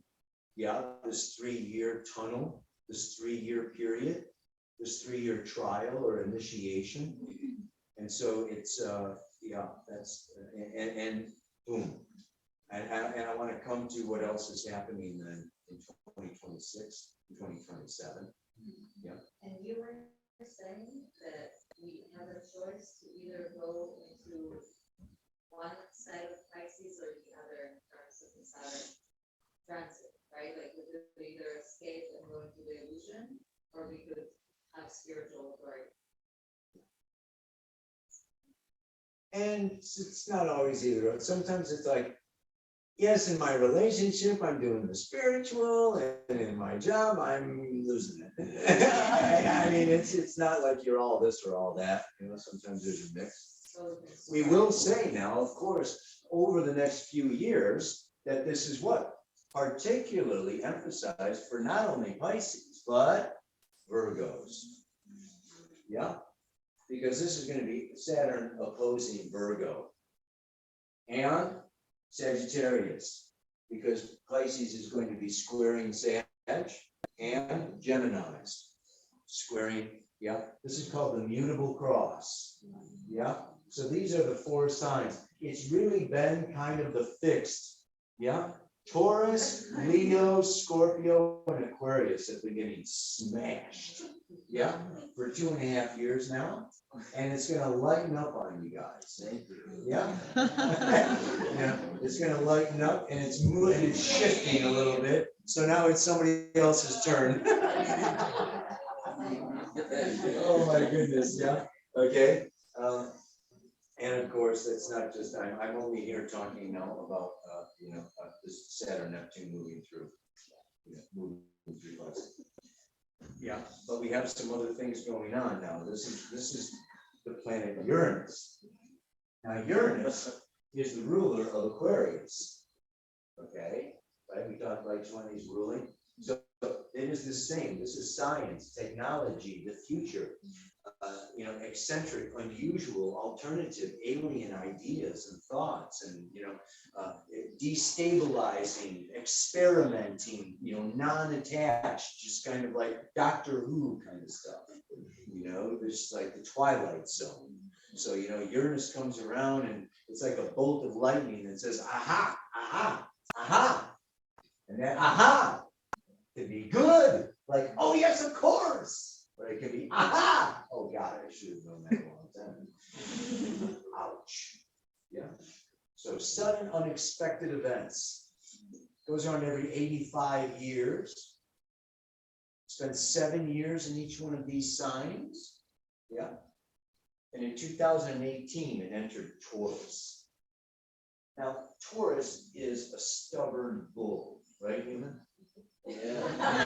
this 3-year tunnel, this 3-year period, this 3-year trial or initiation. And so it's, that's, and boom. And I want to come to what else is happening then in 2026, 2027. Yeah. And you were saying that we have a choice to either go into one side of Pisces or the other in terms of the Saturn transit, right? Like we could either escape and go into the illusion, or we could have spiritual authority. And it's not always either. Sometimes it's like, yes, in my relationship, I'm doing the spiritual, and in my job, I'm losing it. I mean, it's not like you're all this or all that. Sometimes there's a mix. So We will say now, of course, over the next few years, that this is what particularly emphasized for not only Pisces, but Virgos. Yeah, because this is going to be Saturn opposing Virgo and Sagittarius, because Pisces is going to be squaring Sag and Gemini's squaring. Yeah, this is called the mutable cross. Yeah, so these are the 4 signs. It's really been kind of the fixed. Yeah, Taurus, Leo, Scorpio, and Aquarius have been getting smashed. Yeah, for 2.5 years now. And it's going to lighten up on you guys. Yeah. Yeah, it's going to lighten up, and it's moving, and it's shifting a little bit. So now it's somebody else's turn. Oh my goodness. Yeah. Okay. And of course, it's not just, I'm only here talking now about, this Saturn Neptune moving through, us. Yeah, but we have some other things going on now. This is the planet Uranus. Now Uranus is the ruler of Aquarius. Okay, right? We talked about each one of these ruling. So it is the same. This is science, technology, the future. Eccentric, unusual, alternative, alien ideas and thoughts, and destabilizing, experimenting, non-attached, just kind of like Doctor Who kind of stuff. There's like the Twilight Zone. So Uranus comes around and it's like a bolt of lightning that says, aha, aha, aha, and that aha can be good, like, oh yes, of course. Or it could be, aha! Oh God, I should have known that a long time. Ouch. Yeah. So sudden unexpected events. Goes around every 85 years. Spent 7 years in each one of these signs. Yeah. And in 2018, it entered Taurus. Now, Taurus is a stubborn bull, right, Human? Yeah.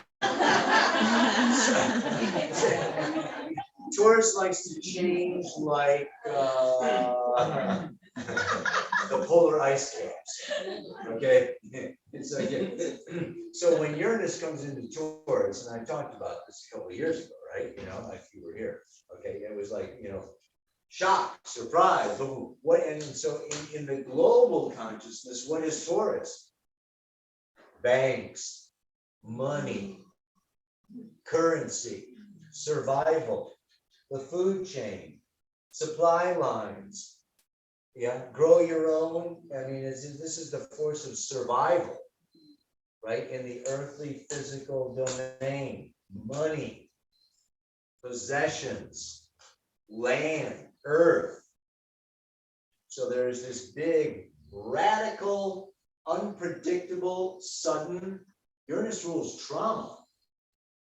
Taurus likes to change like the polar ice caps. Okay, it's like so when Uranus comes into Taurus, and I talked about this a couple of years ago, right? Like you were here. Okay, it was like shock, surprise. What? And so in the global consciousness, what is Taurus? Banks, money, currency, survival, the food chain, supply lines. Yeah, grow your own. I mean, this is the force of survival, right? In the earthly physical domain, money, possessions, land, earth. So there's this big, radical, unpredictable, sudden. Uranus rules trauma.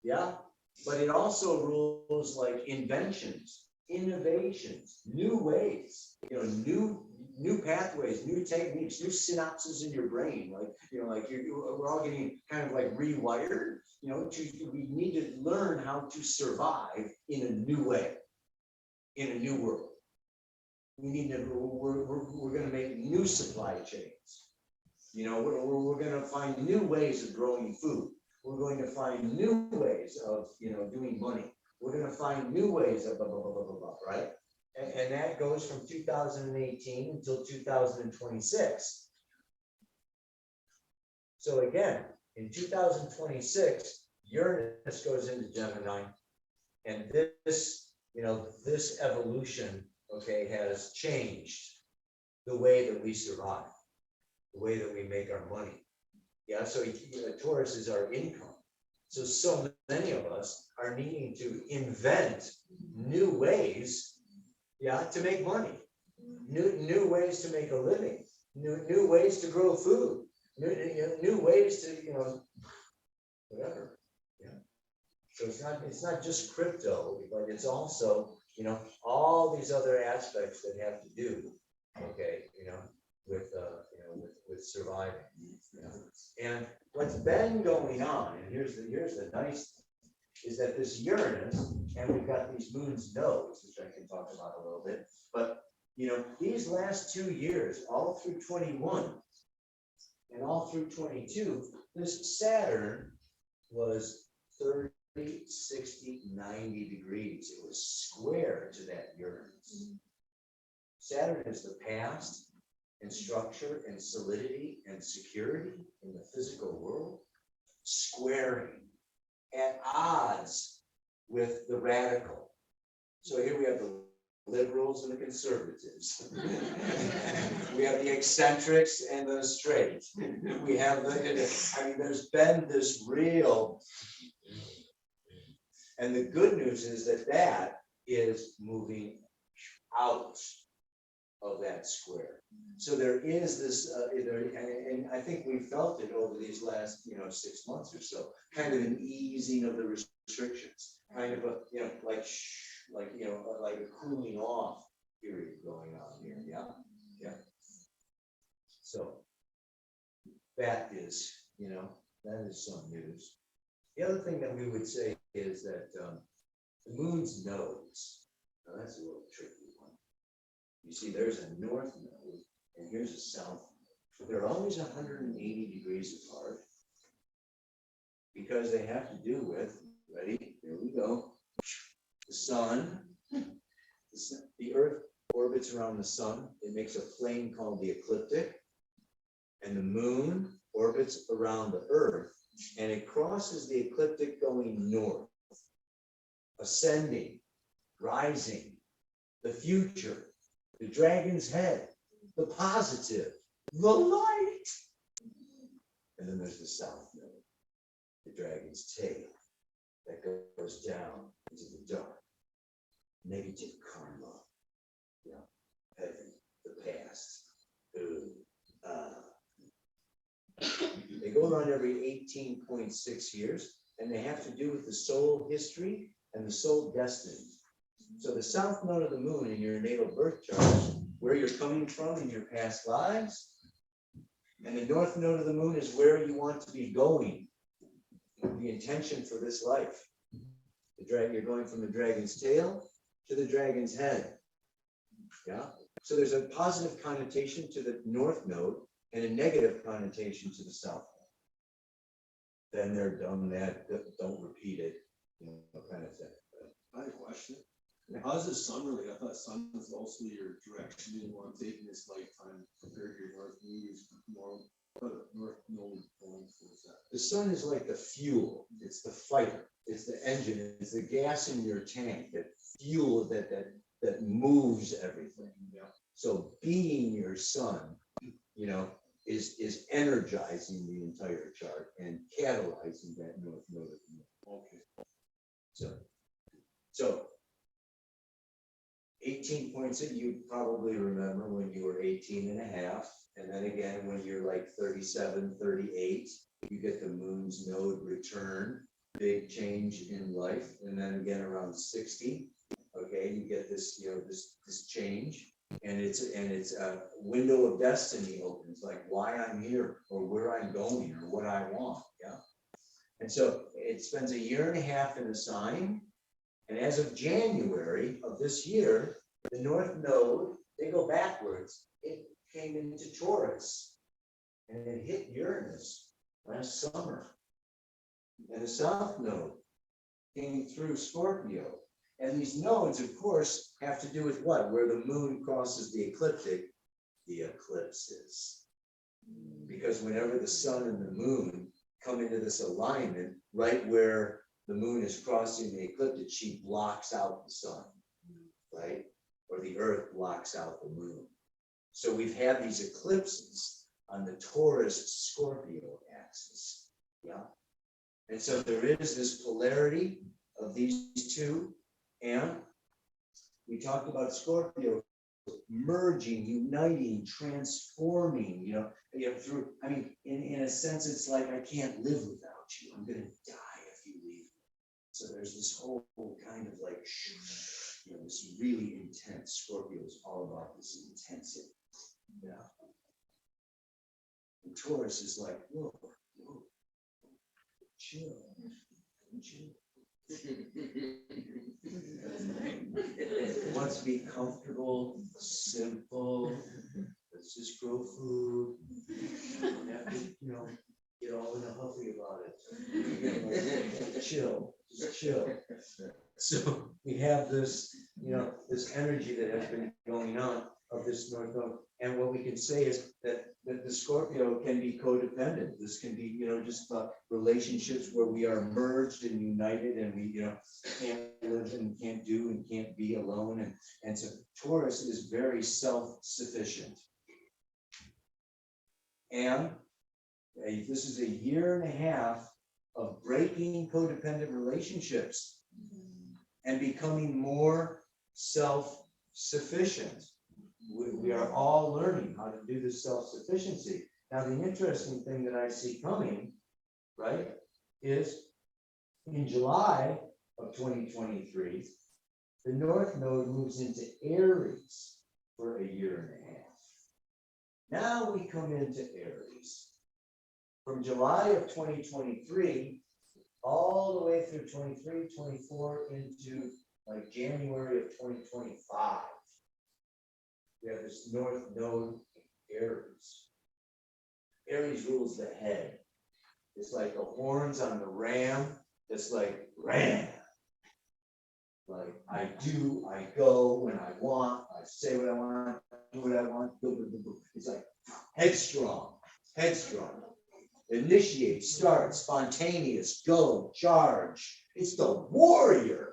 Yeah, but it also rules like inventions, innovations, new ways, new new pathways, new techniques, new synapses in your brain, like, like we're all getting kind of like rewired, we need to learn how to survive in a new way, in a new world. We're going to make new supply chains. We're going to find new ways of growing food. We're going to find new ways of, doing money. We're going to find new ways of blah, blah, blah, blah, blah, blah, right? And that goes from 2018 until 2026. So again, in 2026, Uranus goes into Gemini, and this, this evolution, okay, has changed the way that we survive, the way that we make our money. Yeah, so Taurus is our income. So many of us are needing to invent new ways, to make money, new ways to make a living, new ways to grow food, new ways to, whatever. Yeah. So it's not just crypto, but it's also, all these other aspects that have to do, okay, with surviving. And what's been going on, and here's the nice thing, is that this Uranus, and we've got these moon's nodes, which I can talk about a little bit, but these last 2 years, all through 21 and all through 22, this Saturn was 30, 60, 90 degrees. It was square to that Uranus. Saturn is the past and structure and solidity and security in the physical world, squaring at odds with the radical. So here we have the liberals and the conservatives. We have the eccentrics and the straight. We have there's been this real, and the good news is that is moving out of that square. So there is this, and I think we felt it over these last, 6 months or so, kind of an easing of the restrictions, kind of a, like a cooling off period going on here. Yeah. So that is, that is some news. The other thing that we would say is that the moon's nodes. Now that's a little tricky one. You see, there's a north node and here's a south node. They're always 180 degrees apart because they have to do with, ready? Here we go. The sun, the Earth orbits around the sun. It makes a plane called the ecliptic. And the moon orbits around the Earth and it crosses the ecliptic going north, ascending, rising, the future, the dragon's head, the positive, the light. And then there's the south node, the dragon's tail that goes down into the dark, negative karma, heaven, the past. They go around every 18.6 years, and they have to do with the soul history and the soul destiny. So the south node of the moon in your natal birth chart, where you're coming from in your past lives, and the north node of the moon is where you want to be going, the intention for this life. You're going from the dragon's tail to the dragon's head. Yeah. So there's a positive connotation to the north node and a negative connotation to the south node. Then they're done that, don't repeat it, kind of thing. I have a question. How does the sun relate? I thought sun was also your direction you want to take in this lifetime compared to your north node is more, north node going towards that. The sun is like the fuel. It's the fighter. It's the engine. It's the gas in your tank, that fuel that moves everything. Yeah. So being your sun, is energizing the entire chart and catalyzing that north node of the moon. Okay. So 18.6, you probably remember when you were 18 and a half. And then again, when you're like 37, 38, you get the moon's node return, big change in life. And then again around 60, okay, you get this, this change. and it's a window of destiny opens, like why I'm here, or where I'm going, or what I want, yeah. And so it spends a year and a half in a sign, and as of January of this year, the North Node, they go backwards, it came into Taurus, and it hit Uranus last summer. And the South Node came through Scorpio. And these nodes, of course, have to do with what? Where the moon crosses the ecliptic, the eclipses. Because whenever the sun and the moon come into this alignment, right where the moon is crossing the ecliptic, she blocks out the sun, right? Or the earth blocks out the moon. So we've had these eclipses on the Taurus Scorpio axis, yeah? And so there is this polarity of these two, and we talked about Scorpio merging, uniting, transforming, through, I mean, in a sense, it's like, I can't live without you. I'm gonna die if you leave me. So there's this whole kind of like, this really intense, Scorpio is all about this intensity. Yeah. And Taurus is like, whoa, chill, chill. Wants to be comfortable, simple. Let's just grow food. Don't have to, get all in a huffy about it. Chill, just chill. So we have this, this energy that has been going on of this North Node. And what we can say is that the Scorpio can be codependent. This can be, just relationships where we are merged and united, and we, can't live and can't do and can't be alone. And so Taurus is very self-sufficient. And this is a year and a half of breaking codependent relationships and becoming more self-sufficient. We are all learning how to do this self-sufficiency. Now, the interesting thing that I see coming, right, is in July of 2023, the North Node moves into Aries for a year and a half. Now we come into Aries. From July of 2023, all the way through 23, 24, into like January of 2025. We have this North Node Aries. Aries rules the head. It's like the horns on the ram. It's like ram. Like I do, I go when I want, I say what I want, do what I want. It's like headstrong, headstrong. Initiate, start, spontaneous, go, charge. It's the warrior.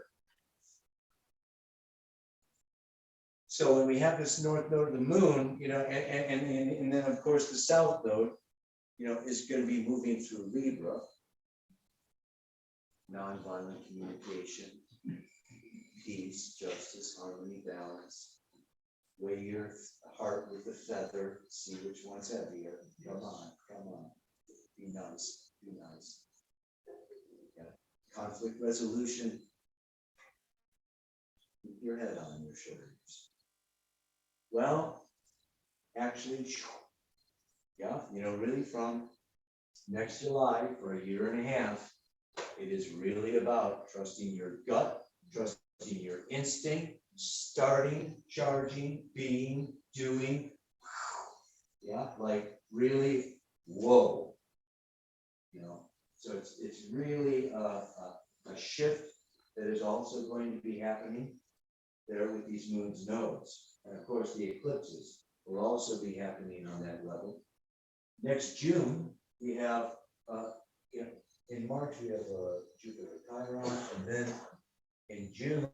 So when we have this North Node of the moon, and then of course the South Node, is going to be moving through Libra, nonviolent communication, peace, justice, harmony, balance. Weigh your heart with the feather, see which one's heavier. Come on, come on. Be nice, be nice. Yeah. Conflict resolution. Keep your head on your shoulders. Well, actually, yeah, really from next July for a year and a half, it is really about trusting your gut, trusting your instinct, starting, charging, being, doing. Yeah, like really, whoa. So it's really a shift that is also going to be happening there with these moon's nodes. And of course, the eclipses will also be happening on that level. Next June, we have, in March, we have Jupiter Chiron, and then in June,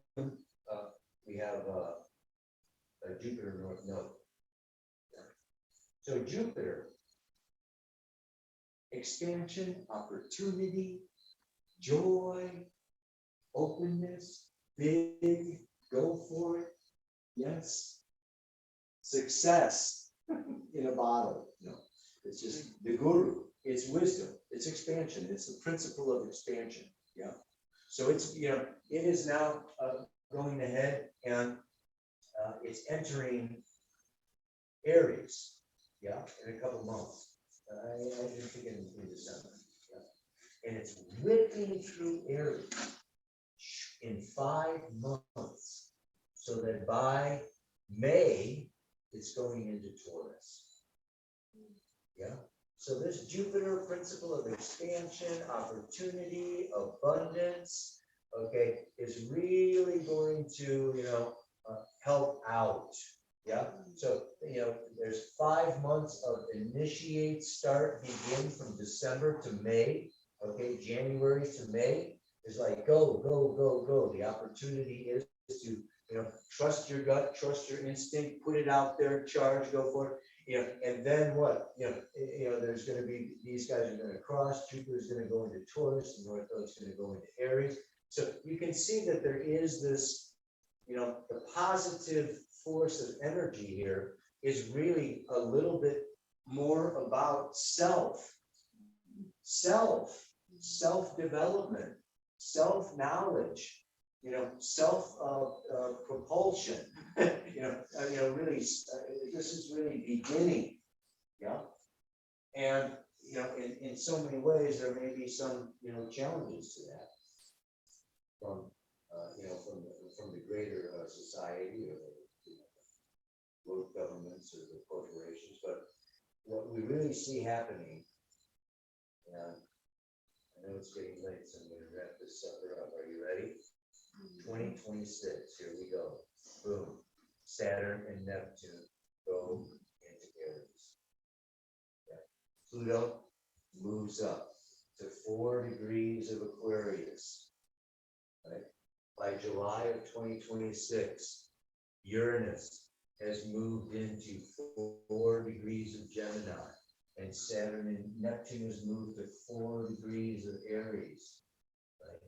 we have a Jupiter North Node. So Jupiter, expansion, opportunity, joy, openness, big, go for it, yes. Success in a bottle, no. It's just the guru, it's wisdom, it's expansion, it's the principle of expansion, yeah. So it's, it is now going ahead, and it's entering Aries, yeah, in a couple months. I didn't think in December, yeah. And it's whipping through Aries in 5 months. So that by May, it's going into Taurus. Yeah, so this Jupiter principle of expansion, opportunity, abundance, okay, is really going to, help out. Yeah, so, there's 5 months of initiate, start, begin from December to May, okay, January to May is like go, go, go, go. The opportunity is to, trust your gut, trust your instinct, put it out there, charge, go for it. And then what? There's going to be, these guys are going to cross, Jupiter is going to go into Taurus, and North Node is going to go into Aries. So you can see that there is this, the positive force of energy here is really a little bit more about self-development, self-knowledge, self propulsion. Really, this is really beginning. Yeah. And, in so many ways, there may be some, challenges to that from, from the greater society or the world governments or the corporations. But what we really see happening, and I know it's getting late, so I'm going to wrap this sucker up. Are you ready? 2026, here we go. Boom. Saturn and Neptune go into Aries. Yeah. Pluto moves up to 4 degrees of Aquarius. Right? By July of 2026, Uranus has moved into 4 degrees of Gemini, and Saturn and Neptune has moved to 4 degrees of Aries. Right?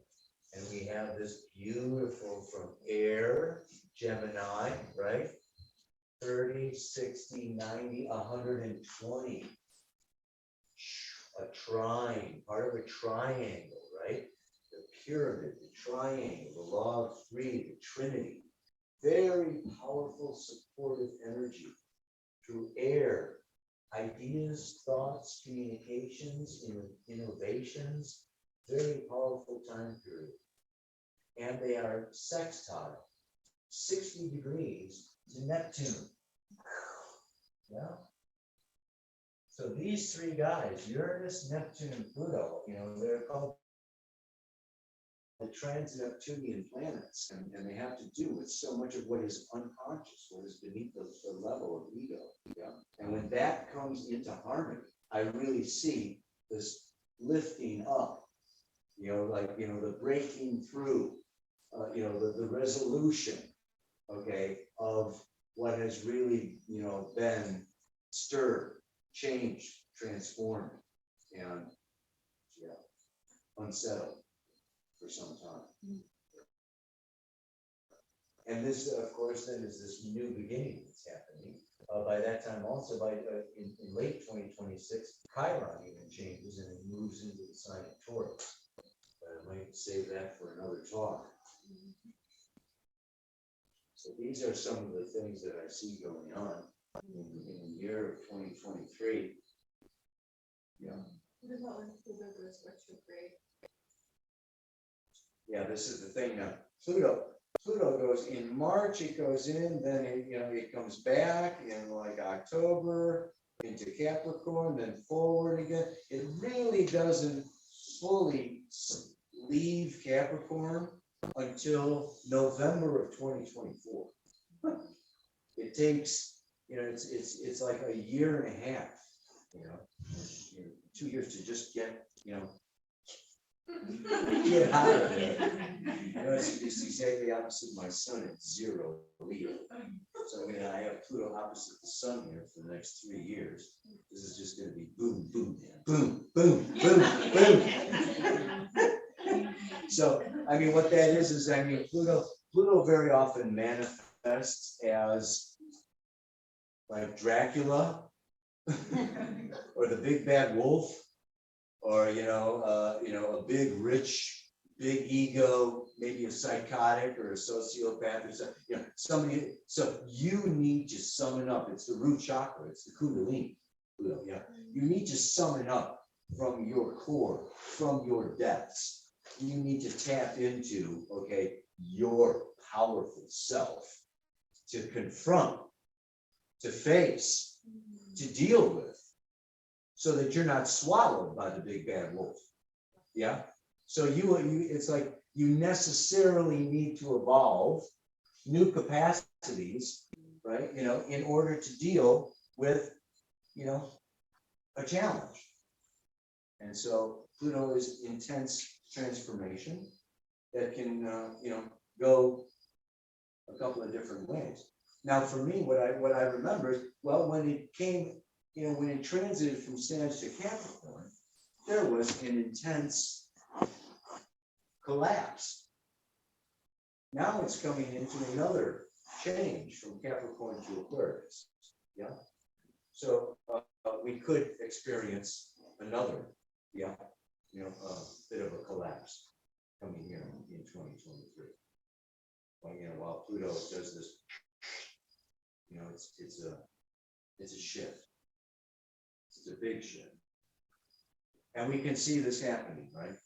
And we have this beautiful from air, Gemini, right? 30, 60, 90, 120. A trine, part of a triangle, right? The pyramid, the triangle, the law of three, the trinity. Very powerful supportive energy through air. Ideas, thoughts, communications, innovations. Very powerful time period. And they are sextile, 60 degrees to Neptune. Yeah. So these three guys, Uranus, Neptune, and Pluto, they're called the trans-Neptunian planets, and they have to do with so much of what is unconscious, what is beneath the level of ego. Yeah. And when that comes into harmony, I really see this lifting up, the breaking through, the resolution, okay, of what has really, been stirred, changed, transformed, and unsettled for some time. And this, of course, then is this new beginning that's happening. By that time, also in late 2026, Chiron even changes and it moves into the sign of Taurus. But I might save that for another talk. So these are some of the things that I see going on in the year of 2023. Yeah. What about when Pluto goes retrograde? Yeah, this is the thing now. Pluto goes in March, it goes in, then it comes back in like October into Capricorn, then forward again. It really doesn't fully leave Capricorn until November of 2024. It takes, it's like a year and a half, 2 years to just get, get out of there. It's exactly opposite my sun at 0 Leo. So I have Pluto opposite the sun here for the next 3 years. This is just going to be boom, boom, boom, boom, boom, boom. So, what that is Pluto very often manifests as like Dracula or the big bad wolf, or a big rich big ego, maybe a psychotic or a sociopath or something, you know, somebody, so you need to summon up. It's the root chakra, it's the Kundalini. Yeah, you need to summon up from your core, from your depths. You need to tap into, okay, your powerful self to confront, to face, to deal with, so that you're not swallowed by the big bad wolf. Yeah. So it's like you necessarily need to evolve new capacities, right? You know, in order to deal with, you know, a challenge. And so Pluto is intense transformation that can, you know, go a couple of different ways. Now, for me, what I remember is, well, when it came, you know, when it transited from Sag to Capricorn, there was an intense collapse. Now it's coming into another change from Capricorn to Aquarius. Yeah. So we could experience another, yeah, you know, bit of a collapse coming here in 2023. Well, you know, while Pluto does this, you know, it's a shift. It's a big shift. And we can see this happening, right?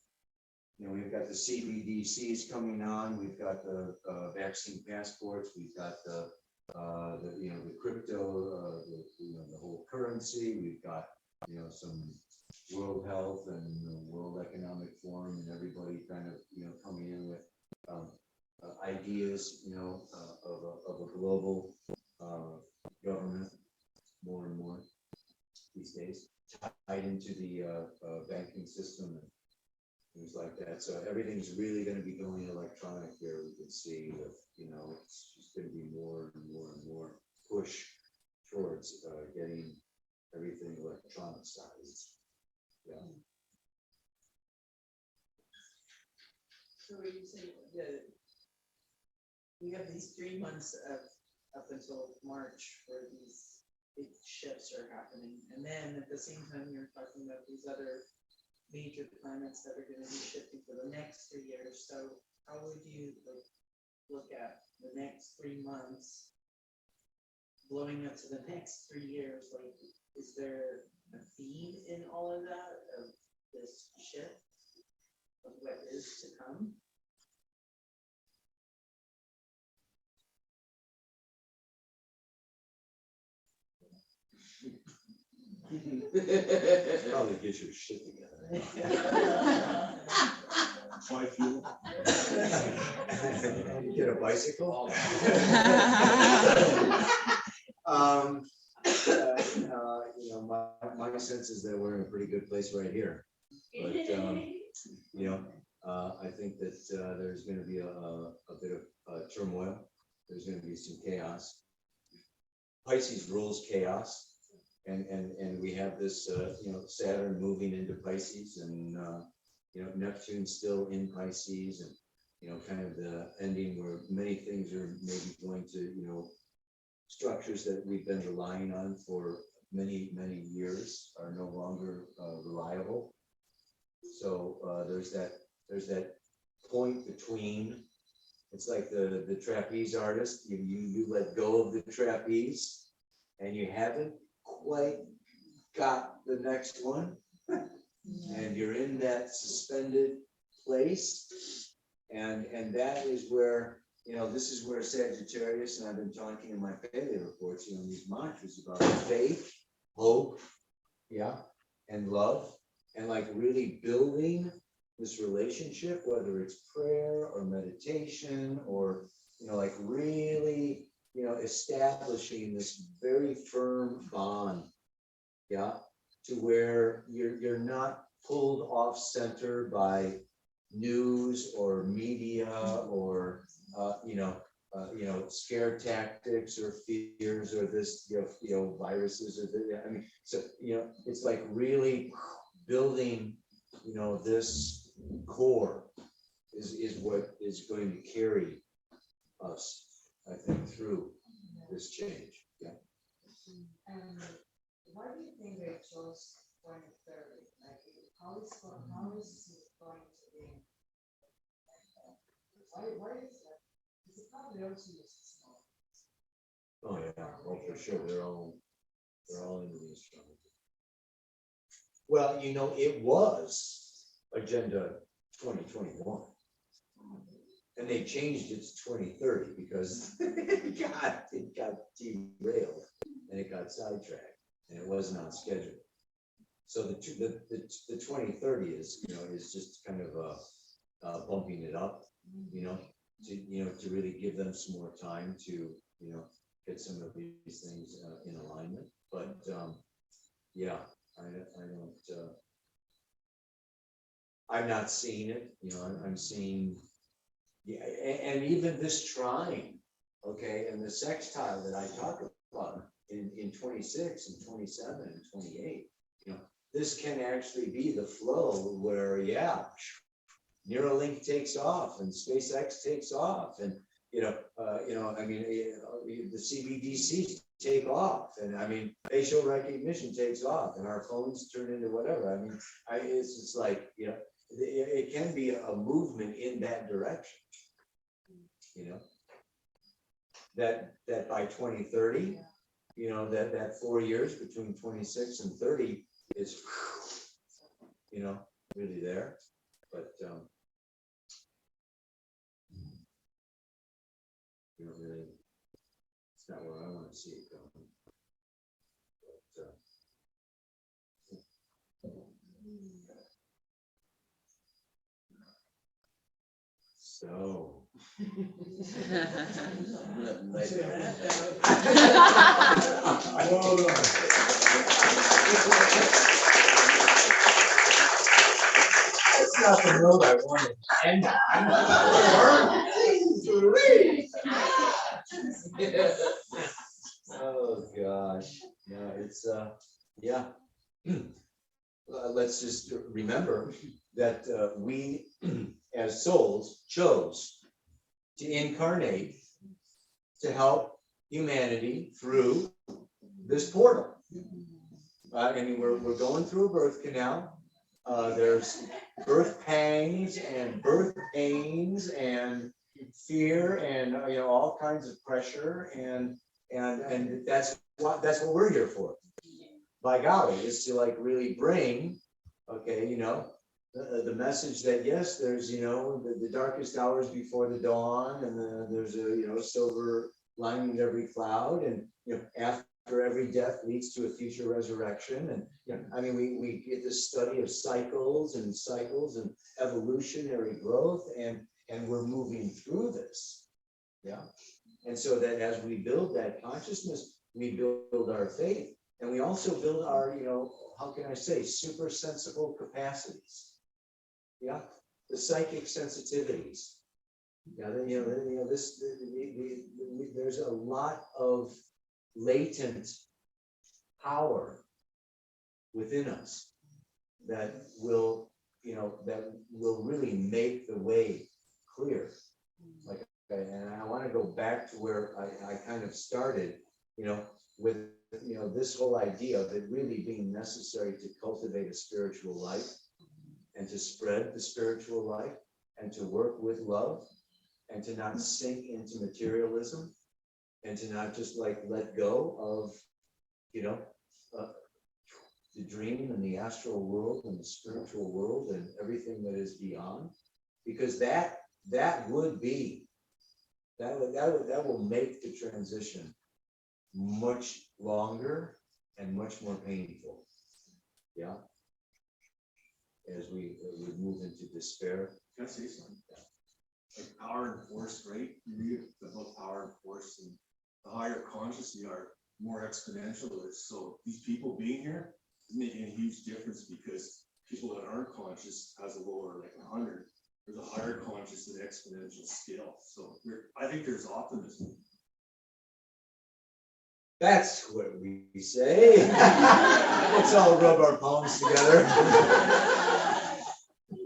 You know, we've got the CBDCs coming on, we've got the vaccine passports, we've got the you know, the crypto, you know, the whole currency, we've got, you know, some World Health and the World Economic Forum and everybody kind of, you know, coming in with ideas, you know, of a global government more and more these days, tied into the banking system and things like that. So everything's really going to be going electronic here. We can see that, you know, it's just going to be more and more and more push towards getting everything electronicized. Yeah. So are you saying that we have these 3 months of up until March where these big shifts are happening, and then at the same time you're talking about these other major planets that are going to be shifting for the next 3 years. So how would you look at the next 3 months blowing up to the next 3 years? Like, is there a theme in all of that, of this shift of what is to come? Probably get your shit together. Try fuel. Get a bicycle. You know, my sense is that we're in a pretty good place right here. But you know, I think that there's going to be a bit of turmoil. There's going to be some chaos. Pisces rules chaos. And we have this, you know, Saturn moving into Pisces, and you know, Neptune still in Pisces, and you know, kind of the ending where many things are maybe going to, you know, structures that we've been relying on for many years are no longer reliable. So there's that point between. It's like the trapeze artist. You let go of the trapeze, and you haven't quite got the next one, and you're in that suspended place, and that is where, you know, this is where Sagittarius, and I've been talking in my Paleo reports, you know, these mantras about faith, hope, yeah, and love, and like really building this relationship, whether it's prayer or meditation or, you know, like really, you know, establishing this very firm bond, yeah, to where you're not pulled off center by news or media or you know, scare tactics or fears or this, you know, viruses or the, I mean, so, you know, it's like really building, you know, this core is what is going to carry us, I think, through this change. Yeah. And why do you think they chose planetary? Like, how is it going to be Why is that? Because the carbon dioxide is small. Oh, yeah, well, for sure, they're all into the astrology. Well, it was Agenda 2021. And they changed it to 2030 because it got derailed and it got sidetracked and it wasn't on schedule. So the 2030 is just kind of bumping it up, to really give them some more time to, get some of these things in alignment. But yeah, I don't, I'm not seeing it, I'm seeing, yeah, and even this trine, okay, and the sextile that I talk about in 26 and 27 and 28, this can actually be the flow where, yeah, Neuralink takes off and SpaceX takes off, and the CBDCs take off, and facial recognition takes off, and our phones turn into whatever. It's just like, it can be a movement in that direction. That by 2030, that 4 years between 26 and 30 is, really there, but really, it's not where I want to see it going. But, so. That's not the note I wanted to end on. Oh gosh, no, it's yeah. Let's just remember that we as souls chose to incarnate to help humanity through this portal. We're going through a birth canal. There's birth pangs and birth pains and fear and all kinds of pressure, and that's what we're here for. By golly, is to really bring, the message that yes, there's the darkest hours before the dawn, and there's a silver lining to every cloud, and after every death leads to a future resurrection, and we get this study of cycles and evolutionary growth, and we're moving through this, and so that as we build that consciousness, we build our faith, and we also build our how can I say, super sensible capacities, the psychic sensitivities. There's a lot of latent power within us that will really make the way clear. And I want to go back to where I kind of started, with this whole idea of it really being necessary to cultivate a spiritual life and to spread the spiritual life and to work with love and to not sink into materialism and to not just let go of the dream and the astral world and the spiritual world and everything that is beyond, because that will make the transition much longer and much more painful, as we move into despair. Can I say something? Like power and force, right? You read about power and force, and the higher conscious you are, more exponential it is. So these people being here is making a huge difference, because people that aren't conscious has a lower, 100. There's a higher conscious and exponential scale. So I think there's optimism. That's what we say. Let's all rub our palms together.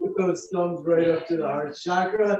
Put those thumbs right up to the heart chakra.